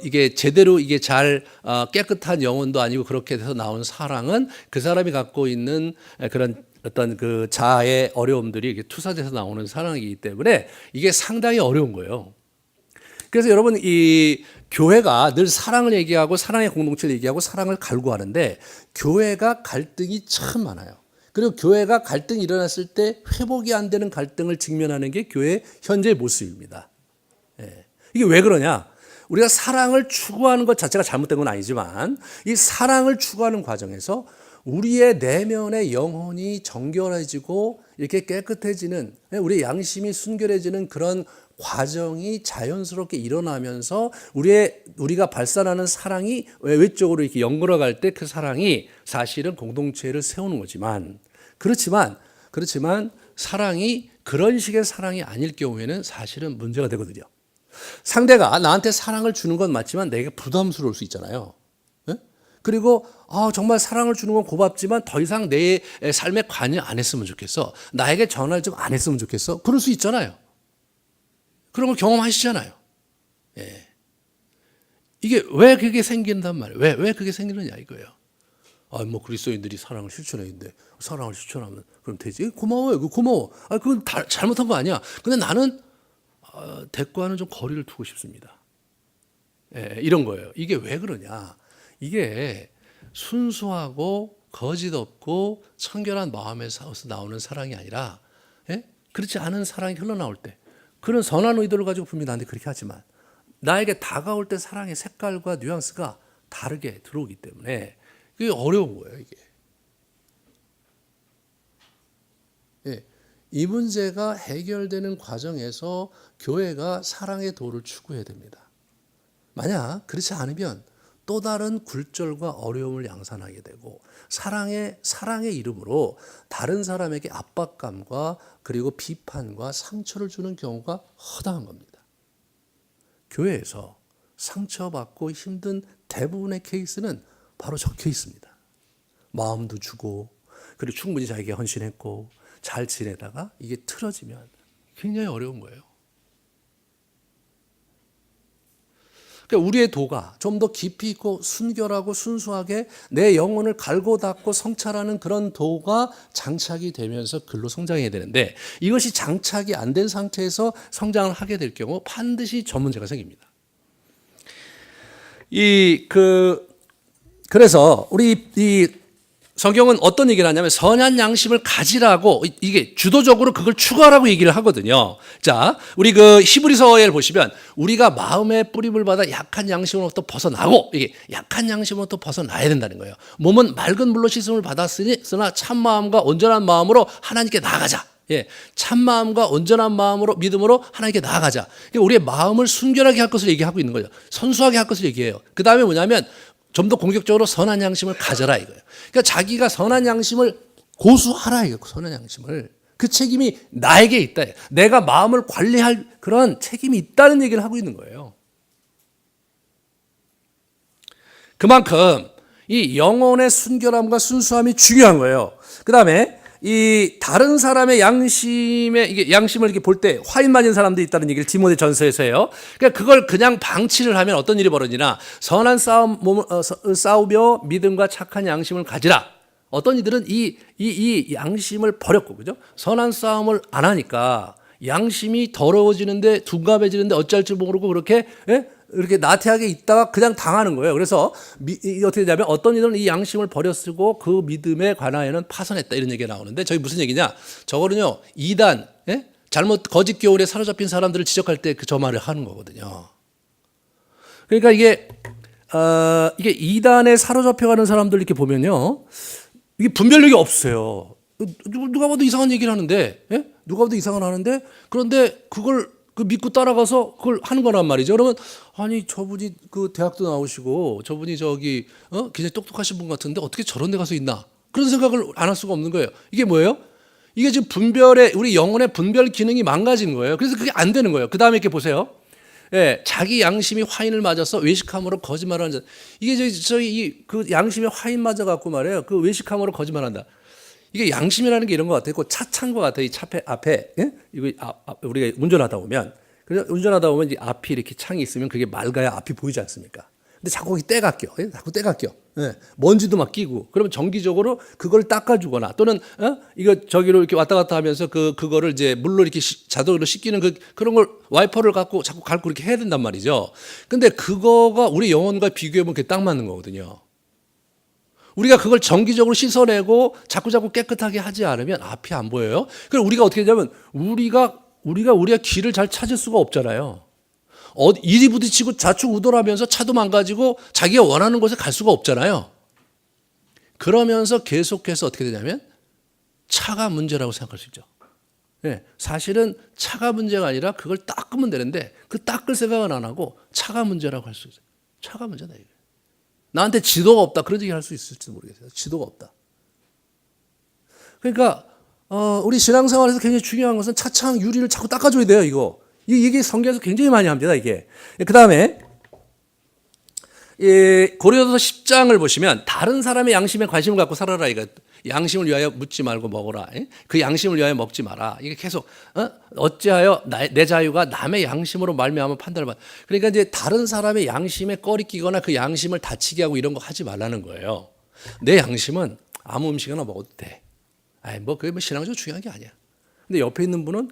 이게 제대로 이게 잘 깨끗한 영혼도 아니고 그렇게 돼서 나온 사랑은 그 사람이 갖고 있는 그런 어떤 그 자아의 어려움들이 이렇게 투사돼서 나오는 사랑이기 때문에 이게 상당히 어려운 거예요. 그래서 여러분, 이 교회가 늘 사랑을 얘기하고 사랑의 공동체를 얘기하고 사랑을 갈구하는데 교회가 갈등이 참 많아요. 그리고 교회가 갈등이 일어났을 때 회복이 안 되는 갈등을 직면하는 게 교회의 현재의 모습입니다. 예. 이게 왜 그러냐? 우리가 사랑을 추구하는 것 자체가 잘못된 건 아니지만 이 사랑을 추구하는 과정에서 우리의 내면의 영혼이 정결해지고 이렇게 깨끗해지는, 우리의 양심이 순결해지는 그런 과정이 자연스럽게 일어나면서 우리가 발산하는 사랑이 외적으로 이렇게 연결어 갈 때 그 사랑이 사실은 공동체를 세우는 거지만, 그렇지만 사랑이 그런 식의 사랑이 아닐 경우에는 사실은 문제가 되거든요. 상대가 나한테 사랑을 주는 건 맞지만 내게 부담스러울 수 있잖아요. 그리고 정말 사랑을 주는 건 고맙지만 더 이상 내 삶에 관여 안 했으면 좋겠어. 나에게 전화를 좀 안 했으면 좋겠어. 그럴 수 있잖아요. 그런 걸 경험하시잖아요. 예. 이게 왜 그게 생긴단 말이에요? 왜 그게 생기느냐 이거예요. 뭐 그리스도인들이 사랑을 실천했는데 사랑을 실천하면 그럼 되지? 고마워요. 고마워. 그건 잘못한 거 아니야. 근데 나는 대과는 좀 거리를 두고 싶습니다. 예, 이런 거예요. 이게 왜 그러냐? 이게 순수하고 거짓 없고 청결한 마음에서 나오는 사랑이 아니라, 예? 그렇지 않은 사랑이 흘러나올 때, 그런 선한 의도를 가지고 분명히 나한테 그렇게 하지만 나에게 다가올 때 사랑의 색깔과 뉘앙스가 다르게 들어오기 때문에 그게 어려운 거예요, 이게. 예. 이 문제가 해결되는 과정에서 교회가 사랑의 도를 추구해야 됩니다. 만약 그렇지 않으면 또 다른 굴절과 어려움을 양산하게 되고 사랑의 이름으로 다른 사람에게 압박감과 그리고 비판과 상처를 주는 경우가 허다한 겁니다. 교회에서 상처받고 힘든 대부분의 케이스는 바로 저 케이스입니다. 마음도 주고 그리고 충분히 자기가 헌신했고 잘 지내다가 이게 틀어지면 굉장히 어려운 거예요. 그러니까 우리의 도가 좀 더 깊이 있고 순결하고 순수하게 내 영혼을 갈고 닦고 성찰하는 그런 도가 장착이 되면서 글로 성장해야 되는데, 이것이 장착이 안 된 상태에서 성장을 하게 될 경우 반드시 저 문제가 생깁니다. 그래서 이 성경은 어떤 얘기를 하냐면 선한 양심을 가지라고, 이게 주도적으로 그걸 추구하라고 얘기를 하거든요. 자, 우리 그 히브리서에 보시면 우리가 마음의 뿌림을 받아 약한 양심으로부터 벗어나고, 이게 약한 양심으로부터 벗어나야 된다는 거예요. 몸은 맑은 물로 씻음을 받았으나 참 마음과 온전한 마음으로 하나님께 나아가자. 예, 참 마음과 온전한 마음으로 믿음으로 하나님께 나아가자. 우리의 마음을 순결하게 할 것을 얘기하고 있는 거죠. 선수하게 할 것을 얘기해요. 그 다음에 뭐냐면 좀 더 공격적으로 선한 양심을 가져라 이거예요. 그러니까 자기가 선한 양심을 고수하라 이거예요. 선한 양심을. 그 책임이 나에게 있다. 내가 마음을 관리할 그런 책임이 있다는 얘기를 하고 있는 거예요. 그만큼 이 영혼의 순결함과 순수함이 중요한 거예요. 그 다음에 이 다른 사람의 양심을 이렇게 볼 때 화인 맞은 사람도 있다는 얘기를 디모데 전서에서 해요. 그러니까 그걸 그냥 방치를 하면 어떤 일이 벌어지나, 선한 싸우며 믿음과 착한 양심을 가지라. 어떤 이들은 이 양심을 버렸고, 그죠? 선한 싸움을 안 하니까 양심이 더러워지는데 둔감해지는데 어쩔 줄 모르고 그렇게 이렇게 나태하게 있다가 그냥 당하는 거예요. 그래서 어떻게 되냐면 어떤 이들은 이 양심을 버려쓰고 그 믿음에 관하여는 파선했다 이런 얘기가 나오는데, 저게 무슨 얘기냐? 저거는요 이단, 잘못 거짓 교훈에 사로잡힌 사람들을 지적할 때 저 말을 하는 거거든요. 그러니까 이게 이단에 사로잡혀가는 사람들 이렇게 보면요, 이게 분별력이 없어요. 누가 봐도 이상한 얘기를 하는데, 누가 봐도 이상한 하는데, 그런데 그걸 믿고 따라가서 그걸 하는 거란 말이죠. 그러면 아니 저분이 그 대학도 나오시고 저분이 저기 굉장히 똑똑하신 분 같은데 어떻게 저런 데 가서 있나, 그런 생각을 안 할 수가 없는 거예요. 이게 뭐예요? 이게 지금 우리 영혼의 분별 기능이 망가진 거예요. 그래서 그게 안 되는 거예요. 그 다음에 이렇게 보세요. 예, 자기 양심이 화인을 맞아서 외식함으로 거짓말하는 자. 이게 그 양심에 화인 맞아 갖고 말이에요. 그 외식함으로 거짓말한다. 이게 양심이라는 게 이런 것 같아요. 그 차 찬 것 같아요. 이 차 앞에, 이거 우리가 운전하다 보면, 이제 앞이 이렇게 창이 있으면 그게 맑아야 앞이 보이지 않습니까? 근데 자꾸 거기 때가 껴. 자꾸 때가 껴. 먼지도 막 끼고. 그러면 정기적으로 그걸 닦아주거나, 또는 이거 저기로 이렇게 왔다 갔다 하면서 그거를 이제 물로 이렇게 자동으로 씻기는 그런 걸 와이퍼를 갖고 자꾸 갈고 이렇게 해야 된단 말이죠. 근데 그거가 우리 영혼과 비교해보면 그게 딱 맞는 거거든요. 우리가 그걸 정기적으로 씻어내고 자꾸 깨끗하게 하지 않으면 앞이 안 보여요. 그럼 우리가 어떻게 하냐면 우리가 길을 잘 찾을 수가 없잖아요. 이리 부딪히고 좌충우돌하면서 차도 망가지고 자기가 원하는 곳에 갈 수가 없잖아요. 그러면서 계속해서 어떻게 되냐면 차가 문제라고 생각할 수 있죠. 사실은 차가 문제가 아니라 그걸 닦으면 되는데 그 닦을 생각은 안 하고 차가 문제라고 할 수 있어요. 차가 문제다 이게. 나한테 지도가 없다, 그런 얘기 할 수 있을지도 모르겠어요. 지도가 없다. 그러니까 우리 신앙생활에서 굉장히 중요한 것은 차창 유리를 자꾸 닦아줘야 돼요. 이게 성경에서 굉장히 많이 합니다. 이게. 그 다음에 고린도서 10장을 보시면 다른 사람의 양심에 관심을 갖고 살아라. 이거 양심을 위하여 묻지 말고 먹어라. 그 양심을 위하여 먹지 마라. 이게 계속 어찌하여 내 자유가 남의 양심으로 말미암아 판단을 받. 그러니까 이제 다른 사람의 양심에 꺼리 끼거나 그 양심을 다치게 하고 이런 거 하지 말라는 거예요. 내 양심은 아무 음식이나 먹어도 돼. 그게 신앙적으로 중요한 게 아니야. 근데 옆에 있는 분은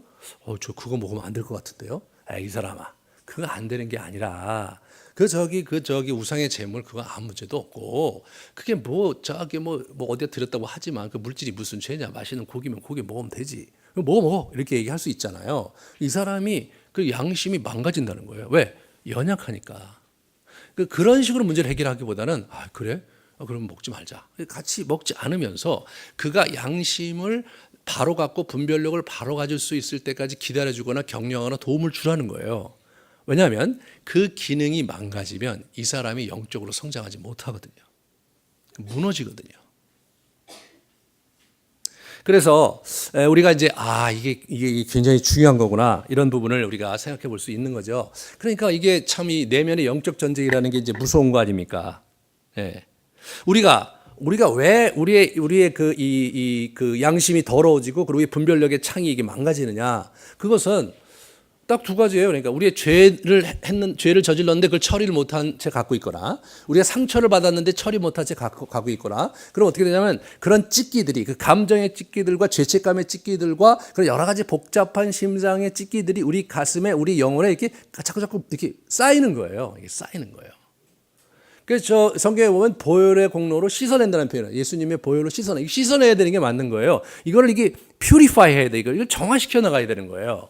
저 그거 먹으면 안 될 것 같은데요. 이 사람아, 그거 안 되는 게 아니라 그 저기 우상의 재물 그거 아무 문제도 없고, 그게 어디에 들였다고 하지만 그 물질이 무슨 죄냐, 맛있는 고기면 고기 먹으면 되지, 먹어 이렇게 얘기할 수 있잖아요. 이 사람이 그 양심이 망가진다는 거예요. 왜? 연약하니까. 그런 식으로 문제를 해결하기보다는 그래? 그럼 먹지 말자. 같이 먹지 않으면서 그가 양심을 바로 갖고 분별력을 바로 가질 수 있을 때까지 기다려주거나 격려하거나 도움을 주라는 거예요. 왜냐하면 그 기능이 망가지면 이 사람이 영적으로 성장하지 못하거든요. 무너지거든요. 그래서 우리가 이제 이게 굉장히 중요한 거구나, 이런 부분을 우리가 생각해 볼 수 있는 거죠. 그러니까 이게 참 이 내면의 영적 전쟁이라는 게 이제 무서운 거 아닙니까? 우리가 왜 우리의 그 양심이 더러워지고 그리고 분별력의 창이 이게 망가지느냐? 그것은 딱 두 가지예요. 그러니까 우리의 죄를 저질렀는데 그걸 처리를 못한 채 갖고 있거나, 우리가 상처를 받았는데 처리 못한 채 갖고 있거나, 그럼 어떻게 되냐면 그런 찢기들이, 그 감정의 찢기들과 죄책감의 찢기들과 그런 여러 가지 복잡한 심상의 찢기들이 우리 가슴에, 우리 영혼에 이렇게 자꾸 이렇게 쌓이는 거예요. 이게 쌓이는 거예요. 그래서 저 성경에 보면 보혈의 공로로 씻어낸다는 표현을, 예수님의 보혈로 씻어내야 되는 게 맞는 거예요. 이걸 이게 퓨리파이 해야 돼. 이걸 정화시켜 나가야 되는 거예요.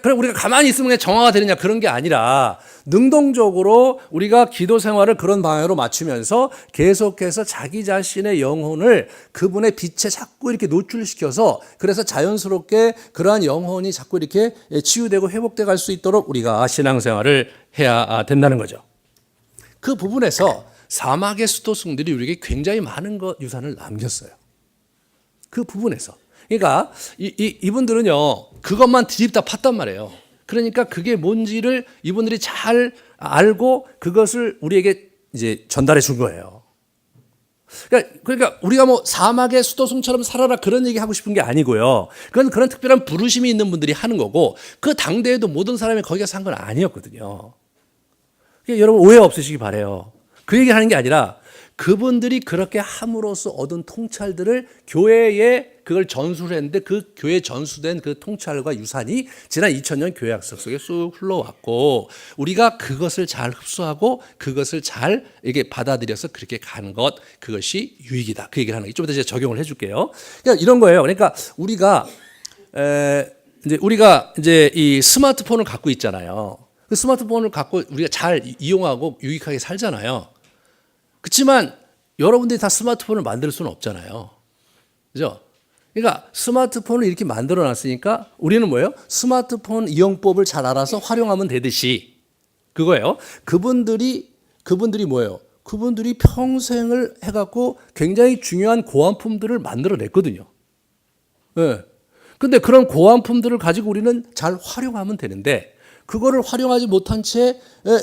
그럼 우리가 가만히 있으면 그냥 정화가 되느냐, 그런 게 아니라 능동적으로 우리가 기도 생활을 그런 방향으로 맞추면서 계속해서 자기 자신의 영혼을 그분의 빛에 자꾸 이렇게 노출시켜서, 그래서 자연스럽게 그러한 영혼이 자꾸 이렇게 치유되고 회복돼 갈 수 있도록 우리가 신앙생활을 해야 된다는 거죠. 그 부분에서 사막의 수도승들이 우리에게 굉장히 많은 유산을 남겼어요. 그 부분에서. 그러니까 이분들은요, 그것만 뒤집다 팠단 말이에요. 그러니까 그게 뭔지를 이분들이 잘 알고 그것을 우리에게 이제 전달해 준 거예요. 그러니까 우리가 뭐 사막의 수도승처럼 살아라 그런 얘기 하고 싶은 게 아니고요. 그건 그런 특별한 부르심이 있는 분들이 하는 거고, 그 당대에도 모든 사람이 거기 가서 한 건 아니었거든요. 그러니까 여러분 오해 없으시기 바라요. 그 얘기를 하는 게 아니라 그분들이 그렇게 함으로써 얻은 통찰들을 교회에 그걸 전수를 했는데, 그 교회에 전수된 그 통찰과 유산이 지난 2000년 교회 약속 속에 쑥 흘러왔고, 우리가 그것을 잘 흡수하고 그것을 잘 이게 받아들여서 그렇게 가는 것, 그것이 유익이다. 그 얘기를 하는 거. 좀 이따 제가 적용을 해줄게요. 그러니까 이런 거예요. 그러니까 우리가 이제 이 스마트폰을 갖고 있잖아요. 그 스마트폰을 갖고 우리가 잘 이용하고 유익하게 살잖아요. 그렇지만 여러분들이 다 스마트폰을 만들 수는 없잖아요. 그죠? 그러니까 스마트폰을 이렇게 만들어 놨으니까 우리는 뭐예요? 스마트폰 이용법을 잘 알아서 활용하면 되듯이, 그거예요. 그분들이 뭐예요? 그분들이 평생을 해갖고 굉장히 중요한 고안품들을 만들어 냈거든요. 네. 근데 그런 고안품들을 가지고 우리는 잘 활용하면 되는데, 그거를 활용하지 못한 채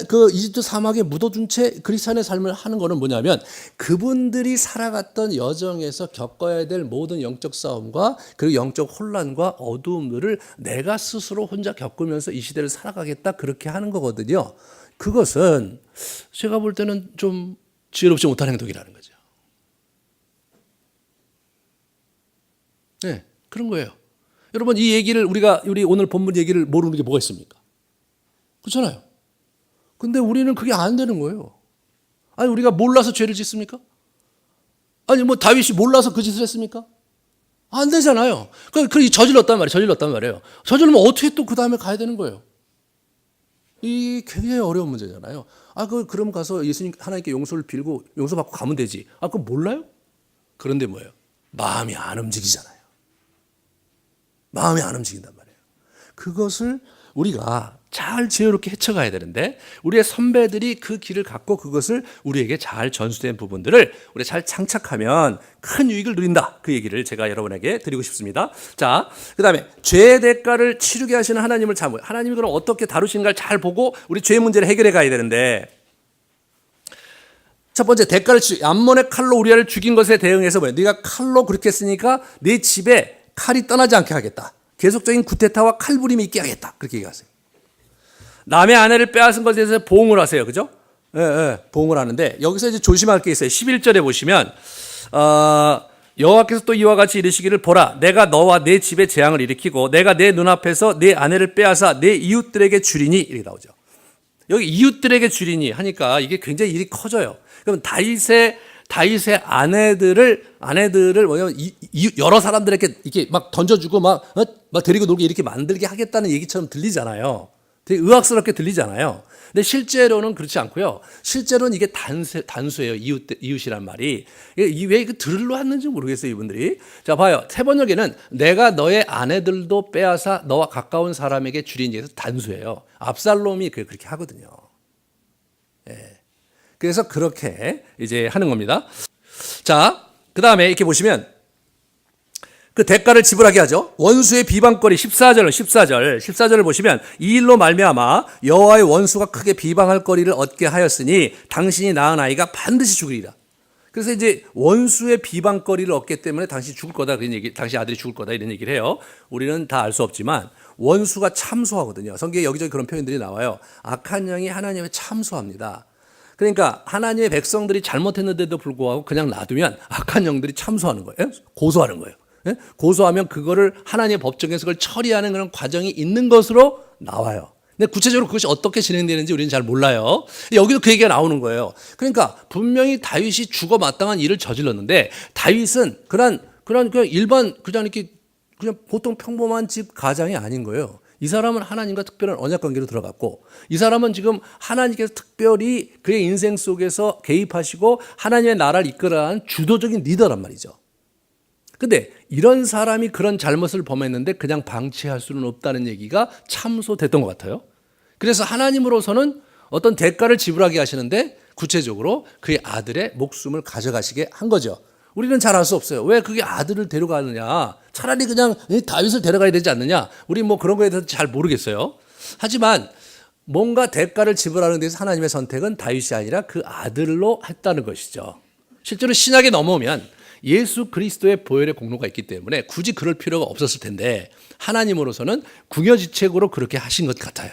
그 이집트 사막에 묻어둔 채 그리스도인의 삶을 하는 거는 뭐냐면, 그분들이 살아갔던 여정에서 겪어야 될 모든 영적 싸움과 그리고 영적 혼란과 어두움들을 내가 스스로 혼자 겪으면서 이 시대를 살아가겠다, 그렇게 하는 거거든요. 그것은 제가 볼 때는 좀 지혜롭지 못한 행동이라는 거죠. 네, 그런 거예요. 여러분, 이 얘기를 우리 오늘 본문 얘기를 모르는 게 뭐가 있습니까? 그렇잖아요. 근데 우리는 그게 안 되는 거예요. 아니, 우리가 몰라서 죄를 짓습니까? 아니, 뭐 다윗이 몰라서 그 짓을 했습니까? 안 되잖아요. 그 저질렀단 말이에요. 저질르면 어떻게 또 그 다음에 가야 되는 거예요? 이 굉장히 어려운 문제잖아요. 그럼 가서 예수님 하나님께 용서를 빌고 용서받고 가면 되지. 그거 몰라요? 그런데 뭐예요? 마음이 안 움직이잖아요. 마음이 안 움직인단 말이에요. 그것을 우리가 잘 지혜롭게 헤쳐가야 되는데, 우리의 선배들이 그 길을 갖고 그것을 우리에게 잘 전수된 부분들을 우리가 잘 장착하면 큰 유익을 누린다. 그 얘기를 제가 여러분에게 드리고 싶습니다. 자, 그 다음에 죄의 대가를 치르게 하시는 하나님을 하나님이 그럼 어떻게 다루시는가를 잘 보고 우리 죄 문제를 해결해 가야 되는데, 첫 번째, 암몬의 칼로 우리아를 죽인 것에 대응해서 뭐예요? 네가 칼로 그렇게 했으니까 네 집에 칼이 떠나지 않게 하겠다. 계속적인 구테타와 칼부림이 있게 하겠다. 그렇게 얘기하세요. 남의 아내를 빼앗은 것에 대해서 보응을 하세요. 그죠? 보응을 하는데, 여기서 이제 조심할 게 있어요. 11절에 보시면, 여호와께서 또 이와 같이 이르시기를, 보라, 내가 너와 내 집에 재앙을 일으키고 내가 내 눈앞에서 내 아내를 빼앗아 내 이웃들에게 주리니, 이렇게 나오죠. 여기 이웃들에게 주리니 하니까 이게 굉장히 일이 커져요. 그럼 다윗의 아내들을 뭐냐면 여러 사람들에게 이렇게 막 던져주고 막 데리고 놀게 이렇게 만들게 하겠다는 얘기처럼 들리잖아요. 되게 의학스럽게 들리잖아요. 근데 실제로는 그렇지 않고요. 실제로는 이게 단수예요. 이웃이란 말이. 왜 이거 들으러 왔는지 모르겠어요, 이분들이. 자, 봐요. 세번역에는 내가 너의 아내들도 빼앗아 너와 가까운 사람에게 주리니, 해서 단수예요. 압살롬이 그렇게 하거든요. 예. 그래서 그렇게 이제 하는 겁니다. 자, 그 다음에 이렇게 보시면 그 대가를 지불하게 하죠. 원수의 비방거리 14절을 보시면, 이 일로 말미암아 여호와의 원수가 크게 비방할 거리를 얻게 하였으니 당신이 낳은 아이가 반드시 죽으리라. 그래서 이제 원수의 비방거리를 얻기 때문에 당신 죽을 거다 그런 얘기, 당신 아들이 죽을 거다 이런 얘기를 해요. 우리는 다 알 수 없지만 원수가 참소하거든요. 성경에 여기저기 그런 표현들이 나와요. 악한 영이 하나님의 참소합니다. 그러니까 하나님의 백성들이 잘못했는데도 불구하고 그냥 놔두면 악한 영들이 참소하는 거예요. 고소하는 거예요. 고소하면 그거를 하나님의 법정에서 그걸 처리하는 그런 과정이 있는 것으로 나와요. 근데 구체적으로 그것이 어떻게 진행되는지 우리는 잘 몰라요. 여기도 그 얘기가 나오는 거예요. 그러니까 분명히 다윗이 죽어 마땅한 일을 저질렀는데 다윗은 그냥 일반 그냥 이렇게 그냥 보통 평범한 집 가장이 아닌 거예요. 이 사람은 하나님과 특별한 언약 관계로 들어갔고 이 사람은 지금 하나님께서 특별히 그의 인생 속에서 개입하시고 하나님의 나라를 이끌어가는 주도적인 리더란 말이죠. 근데 이런 사람이 그런 잘못을 범했는데 그냥 방치할 수는 없다는 얘기가 참소됐던 것 같아요. 그래서 하나님으로서는 어떤 대가를 지불하게 하시는데 구체적으로 그의 아들의 목숨을 가져가시게 한 거죠. 우리는 잘 알 수 없어요. 왜 그게 아들을 데려가느냐. 차라리 그냥 다윗을 데려가야 되지 않느냐. 우리 뭐 그런 거에 대해서 잘 모르겠어요. 하지만 뭔가 대가를 지불하는 데서 하나님의 선택은 다윗이 아니라 그 아들로 했다는 것이죠. 실제로 신약에 넘어오면 예수 그리스도의 보혈의 공로가 있기 때문에 굳이 그럴 필요가 없었을 텐데 하나님으로서는 궁여지책으로 그렇게 하신 것 같아요.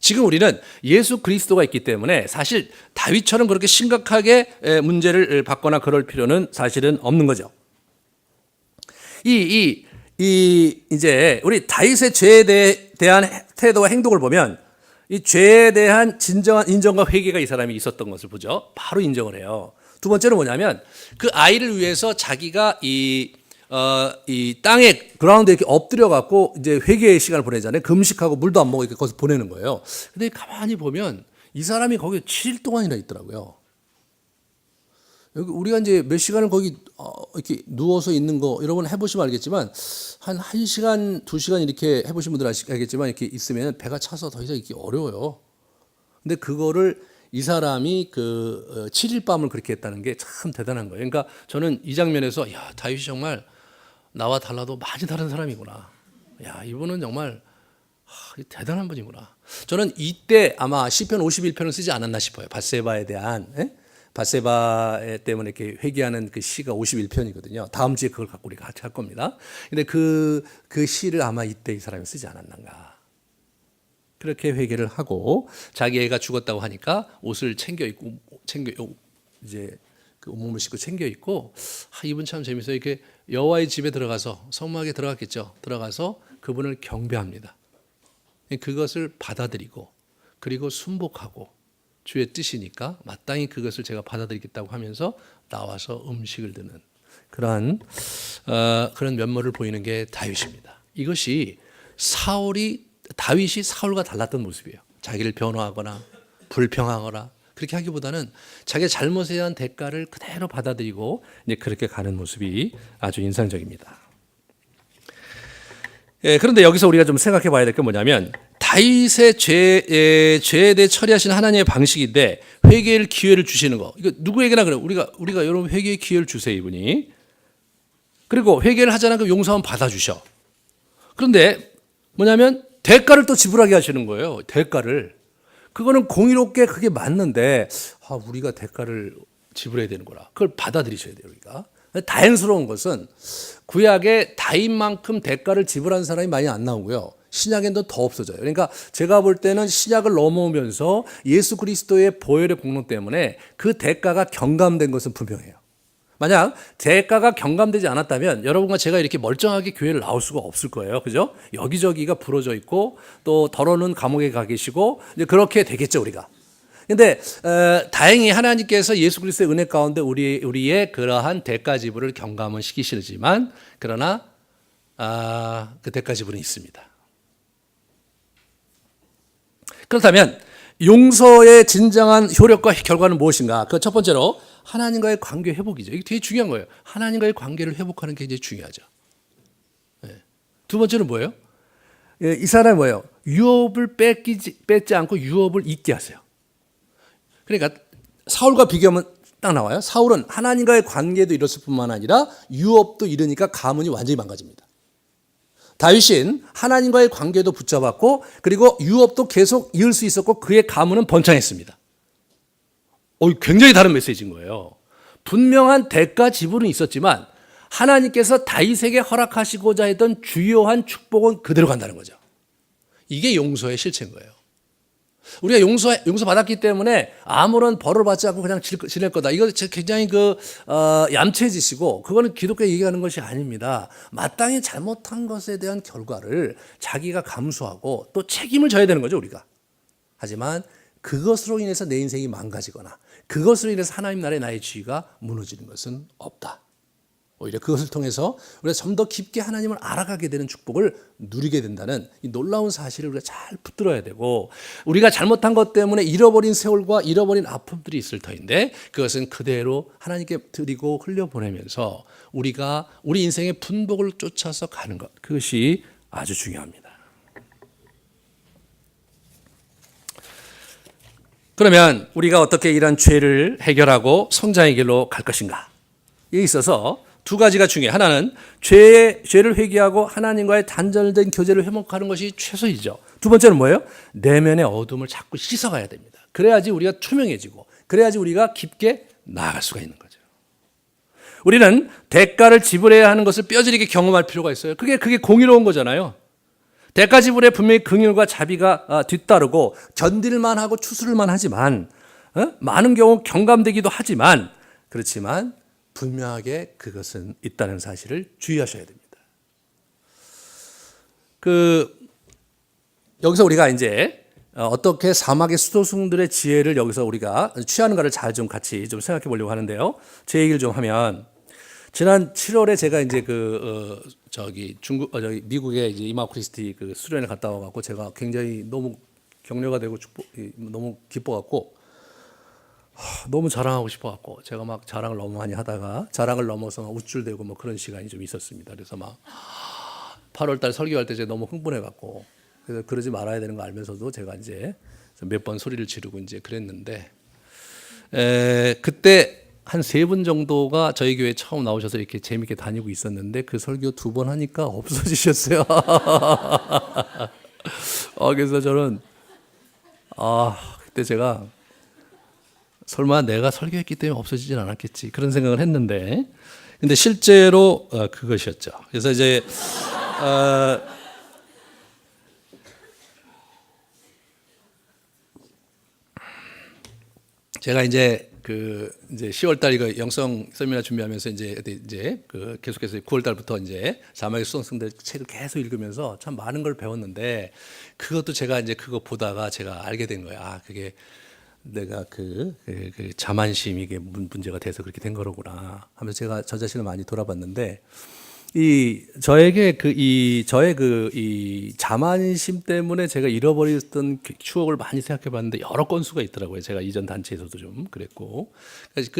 지금 우리는 예수 그리스도가 있기 때문에 사실 다윗처럼 그렇게 심각하게 문제를 받거나 그럴 필요는 사실은 없는 거죠. 이제 우리 다윗의 죄에 대한 태도와 행동을 보면 이 죄에 대한 진정한 인정과 회개가 이 사람이 있었던 것을 보죠. 바로 인정을 해요. 두 번째는 뭐냐면 그 아이를 위해서 자기가 이 땅에 그라운드에 이렇게 엎드려 갖고 이제 회개의 시간을 보내잖아요. 금식하고 물도 안 먹고 이렇게 거기서 보내는 거예요. 근데 가만히 보면 이 사람이 거기 7일 동안이나 있더라고요. 여기 우리가 이제 몇 시간을 거기 이렇게 누워서 있는 거 여러분 해보시면 알겠지만 한 1시간, 2시간 이렇게 해보신 분들 알겠지만 이렇게 있으면 배가 차서 더 이상 있기 어려워요. 근데 그거를 이 사람이 그 7일 밤을 그렇게 했다는 게 참 대단한 거예요. 그러니까 저는 이 장면에서 야, 다윗이 정말 나와 달라도 많이 다른 사람이구나. 야, 이분은 정말 대단한 분이구나. 저는 이때 아마 시편 51편을 쓰지 않았나 싶어요. 밧세바에 대한 밧세바 때문에 이렇게 회개하는 그 시가 51편이거든요. 다음 주에 그걸 갖고 우리가 같이 할 겁니다. 근데 그 시를 아마 이때 이 사람이 쓰지 않았는가. 그렇게 회개를 하고 자기 애가 죽었다고 하니까 옷을 챙겨 이제 그 온몸을 씻고 챙겨 입고 이분 참 재밌어요. 이렇게 여호와의 집에 들어가서 성막에 들어갔겠죠. 들어가서 그분을 경배합니다. 그것을 받아들이고 그리고 순복하고 주의 뜻이니까 마땅히 그것을 제가 받아들이겠다고 하면서 나와서 음식을 드는 그런 면모를 보이는 게 다윗입니다. 이것이 다윗이 사울과 달랐던 모습이에요. 자기를 변호하거나 불평하거나 그렇게 하기보다는 자기의 잘못에 대한 대가를 그대로 받아들이고 이제 그렇게 가는 모습이 아주 인상적입니다. 그런데 여기서 우리가 좀 생각해 봐야 될 게 뭐냐면 다윗의 죄에 대해 처리하시는 하나님의 방식인데 회개의 기회를 주시는 거. 이거 누구에게나 그래요. 우리가 여러분 회개의 기회를 주세요, 이분이. 그리고 회개를 하잖아. 그럼 용서하면 받아주셔. 그런데 뭐냐면 대가를 또 지불하게 하시는 거예요. 대가를. 그거는 공의롭게 그게 맞는데 우리가 대가를 지불해야 되는구나. 그걸 받아들이셔야 돼요, 우리가. 다행스러운 것은 구약에 다윗만큼 대가를 지불한 사람이 많이 안 나오고요. 신약에는 더 없어져요. 그러니까 제가 볼 때는 신약을 넘어오면서 예수 그리스도의 보혈의 공로 때문에 그 대가가 경감된 것은 분명해요. 만약 대가가 경감되지 않았다면 여러분과 제가 이렇게 멀쩡하게 교회를 나올 수가 없을 거예요. 그죠? 여기저기가 부러져 있고 또 더러는 감옥에 가 계시고 이제 그렇게 되겠죠, 우리가. 근데 다행히 하나님께서 예수 그리스도의 은혜 가운데 우리의 그러한 대가 지불을 경감은 시키시지만 그러나 그 대가 지불은 있습니다. 그렇다면 용서의 진정한 효력과 결과는 무엇인가? 그 첫 번째로 하나님과의 관계 회복이죠. 이게 되게 중요한 거예요. 하나님과의 관계를 회복하는 게 굉장히 중요하죠. 두 번째는 뭐예요? 이 사람이 뭐예요? 유업을 뺏지 않고 유업을 잊게 하세요. 그러니까 사울과 비교하면 딱 나와요. 사울은 하나님과의 관계도 잃었을 뿐만 아니라 유업도 잃으니까 가문이 완전히 망가집니다. 다윗은 하나님과의 관계도 붙잡았고 그리고 유업도 계속 이을 수 있었고 그의 가문은 번창했습니다. 굉장히 다른 메시지인 거예요. 분명한 대가 지불은 있었지만 하나님께서 다윗에게 허락하시고자 했던 주요한 축복은 그대로 간다는 거죠. 이게 용서의 실체인 거예요. 우리가 용서 받았기 때문에 아무런 벌을 받지 않고 그냥 지낼 거다. 이거 굉장히 얌체지시고, 그거는 기독교 얘기하는 것이 아닙니다. 마땅히 잘못한 것에 대한 결과를 자기가 감수하고 또 책임을 져야 되는 거죠, 우리가. 하지만 그것으로 인해서 내 인생이 망가지거나 그것으로 인해서 하나님 나라의 나의 지위가 무너지는 것은 없다. 오히려 그것을 통해서 우리가 좀 더 깊게 하나님을 알아가게 되는 축복을 누리게 된다는 이 놀라운 사실을 우리가 잘 붙들어야 되고, 우리가 잘못한 것 때문에 잃어버린 세월과 잃어버린 아픔들이 있을 터인데 그것은 그대로 하나님께 드리고 흘려보내면서 우리가 우리 인생의 분복을 쫓아서 가는 것, 그것이 아주 중요합니다. 그러면 우리가 어떻게 이런 죄를 해결하고 성장의 길로 갈 것인가? 이에 있어서 두 가지가 중요해요. 하나는 죄를 회개하고 하나님과의 단절된 교제를 회복하는 것이 최소이죠. 두 번째는 뭐예요? 내면의 어둠을 자꾸 씻어가야 됩니다. 그래야지 우리가 투명해지고, 그래야지 우리가 깊게 나아갈 수가 있는 거죠. 우리는 대가를 지불해야 하는 것을 뼈저리게 경험할 필요가 있어요. 그게 공의로운 거잖아요. 대가 지불에 분명히 긍휼과 자비가 뒤따르고 견딜만 하고 추스를만 하지만, 많은 경우 경감되기도 하지만, 그렇지만 분명하게 그것은 있다는 사실을 주의하셔야 됩니다. 여기서 우리가 이제 어떻게 사막의 수도승들의 지혜를 여기서 우리가 취하는가를 잘 좀 같이 좀 생각해 보려고 하는데요. 제 얘기를 좀 하면, 지난 7월에 제가 이제 미국에 이제 이마크리스티 수련회 갔다 와갖고 제가 굉장히 너무 격려가 되고 너무 기뻐갖고, 너무 자랑하고 싶어갖고 제가 막 자랑을 너무 많이 하다가 자랑을 넘어서 막 우쭐대고 뭐 그런 시간이 좀 있었습니다. 그래서 막 8월달 설교할 때 제가 너무 흥분해갖고, 그래서 그러지 말아야 되는 거 알면서도 제가 이제 몇 번 소리를 지르고 이제 그랬는데, 그때 한 3분 정도가 저희 교회에 처음 나오셔서 이렇게 재밌게 다니고 있었는데 그 설교 2번 하니까 없어지셨어요. 그래서 저는 그때 제가 설마 내가 설교했기 때문에 없어지진 않았겠지, 그런 생각을 했는데, 근데 실제로 그것이었죠. 그래서 이제 제가 이제 10월달 이거 영성 세미나 준비하면서 이제 계속해서 9월달부터 이제 사막의 수도승들 책을 계속 읽으면서 참 많은 걸 배웠는데, 그것도 제가 이제 그거 보다가 제가 알게 된 거예요. 그게 내가 자만심 이게 문제가 돼서 그렇게 된 거로구나 하면서 제가 저 자신을 많이 돌아봤는데, 저의 자만심 때문에 제가 잃어버렸던 추억을 많이 생각해 봤는데 여러 건수가 있더라고요. 제가 이전 단체에서도 좀 그랬고,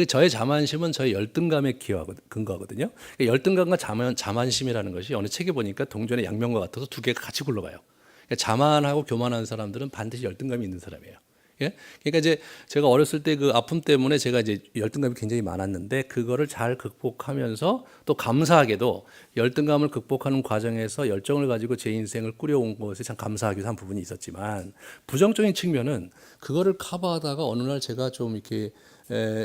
저의 자만심은 저의 열등감에 근거하거든요. 열등감과 자만심이라는 것이 어느 책에 보니까 동전의 양면과 같아서 두 개가 같이 굴러가요. 자만하고 교만한 사람들은 반드시 열등감이 있는 사람이에요. 그러니까 이제 제가 어렸을 때 그 아픔 때문에 제가 이제 열등감이 굉장히 많았는데, 그거를 잘 극복하면서 또 감사하게도 열등감을 극복하는 과정에서 열정을 가지고 제 인생을 꾸려온 것에 참 감사하기도 한 부분이 있었지만, 부정적인 측면은 그거를 커버하다가 어느 날 제가 좀 이렇게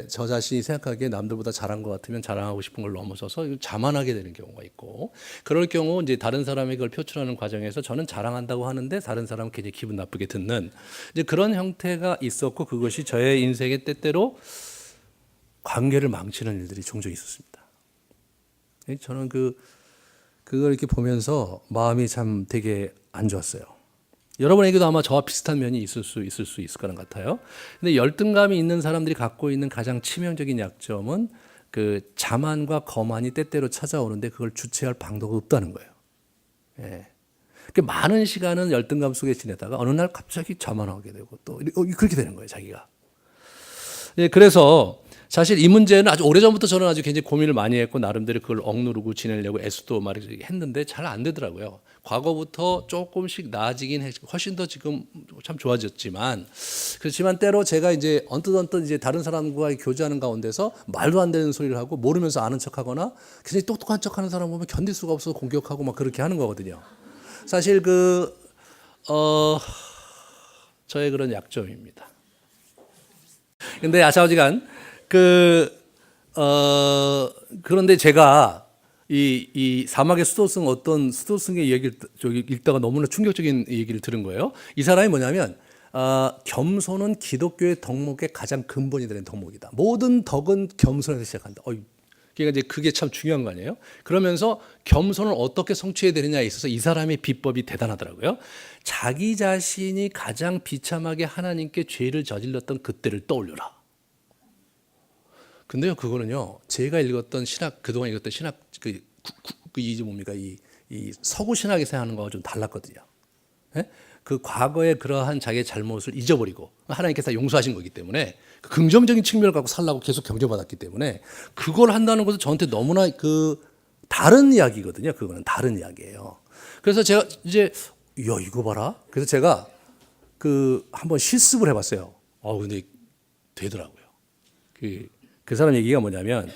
저 자신이 생각하기에 남들보다 잘한 것 같으면 자랑하고 싶은 걸 넘어서서 자만하게 되는 경우가 있고, 그럴 경우 이제 다른 사람에게 그걸 표출하는 과정에서 저는 자랑한다고 하는데 다른 사람은 굉장히 기분 나쁘게 듣는 이제 그런 형태가 있었고, 그것이 저의 인생의 때때로 관계를 망치는 일들이 종종 있었습니다. 저는 그걸 이렇게 보면서 마음이 참 되게 안 좋았어요. 여러분에게도 아마 저와 비슷한 면이 있을 수 있을 거는 같아요. 근데 열등감이 있는 사람들이 갖고 있는 가장 치명적인 약점은 자만과 거만이 때때로 찾아오는데 그걸 주체할 방도가 없다는 거예요. 많은 시간은 열등감 속에 지내다가 어느 날 갑자기 자만하게 되고 또 그렇게 되는 거예요, 자기가. 그래서 사실 이 문제는 아주 오래전부터 저는 아주 굉장히 고민을 많이 했고, 나름대로 그걸 억누르고 지내려고 애쓰도 했는데 잘 안 되더라고요. 과거부터 조금씩 나아지긴 했고, 훨씬 더 지금 참 좋아졌지만, 그렇지만 때로 제가 이제 언뜻 이제 다른 사람과 교제하는 가운데서 말도 안 되는 소리를 하고 모르면서 아는 척하거나 굉장히 똑똑한 척하는 사람 보면 견딜 수가 없어서 공격하고 막 그렇게 하는 거거든요. 사실 저의 그런 약점입니다. 근데 아사오지간 그런데 제가 이 사막의 수도승 어떤 수도승의 얘기를 저기 읽다가 너무나 충격적인 얘기를 들은 거예요. 이 사람이 뭐냐면 겸손은 기독교의 덕목의 가장 근본이 되는 덕목이다. 모든 덕은 겸손에서 시작한다. 그러니까 이제 그게 참 중요한 거 아니에요? 그러면서 겸손을 어떻게 성취해야 되느냐에 있어서 이 사람의 비법이 대단하더라고요. 자기 자신이 가장 비참하게 하나님께 죄를 저질렀던 그때를 떠올려라. 근데요, 그거는요, 제가 읽었던 신학, 그동안 읽었던 신학, 이제 뭡니까, 이 서구 신학에서 하는 거와 좀 달랐거든요. 예? 그 과거의 그러한 자기의 잘못을 잊어버리고 하나님께서 용서하신 거기 때문에 그 긍정적인 측면을 갖고 살라고 계속 경주받았기 때문에 그걸 한다는 것은 저한테 너무나 다른 이야기거든요. 그거는 다른 이야기예요. 그래서 제가 이제, 이거 봐라. 그래서 제가 한번 실습을 해봤어요. 근데 되더라고요. 그 사람 얘기가 뭐냐면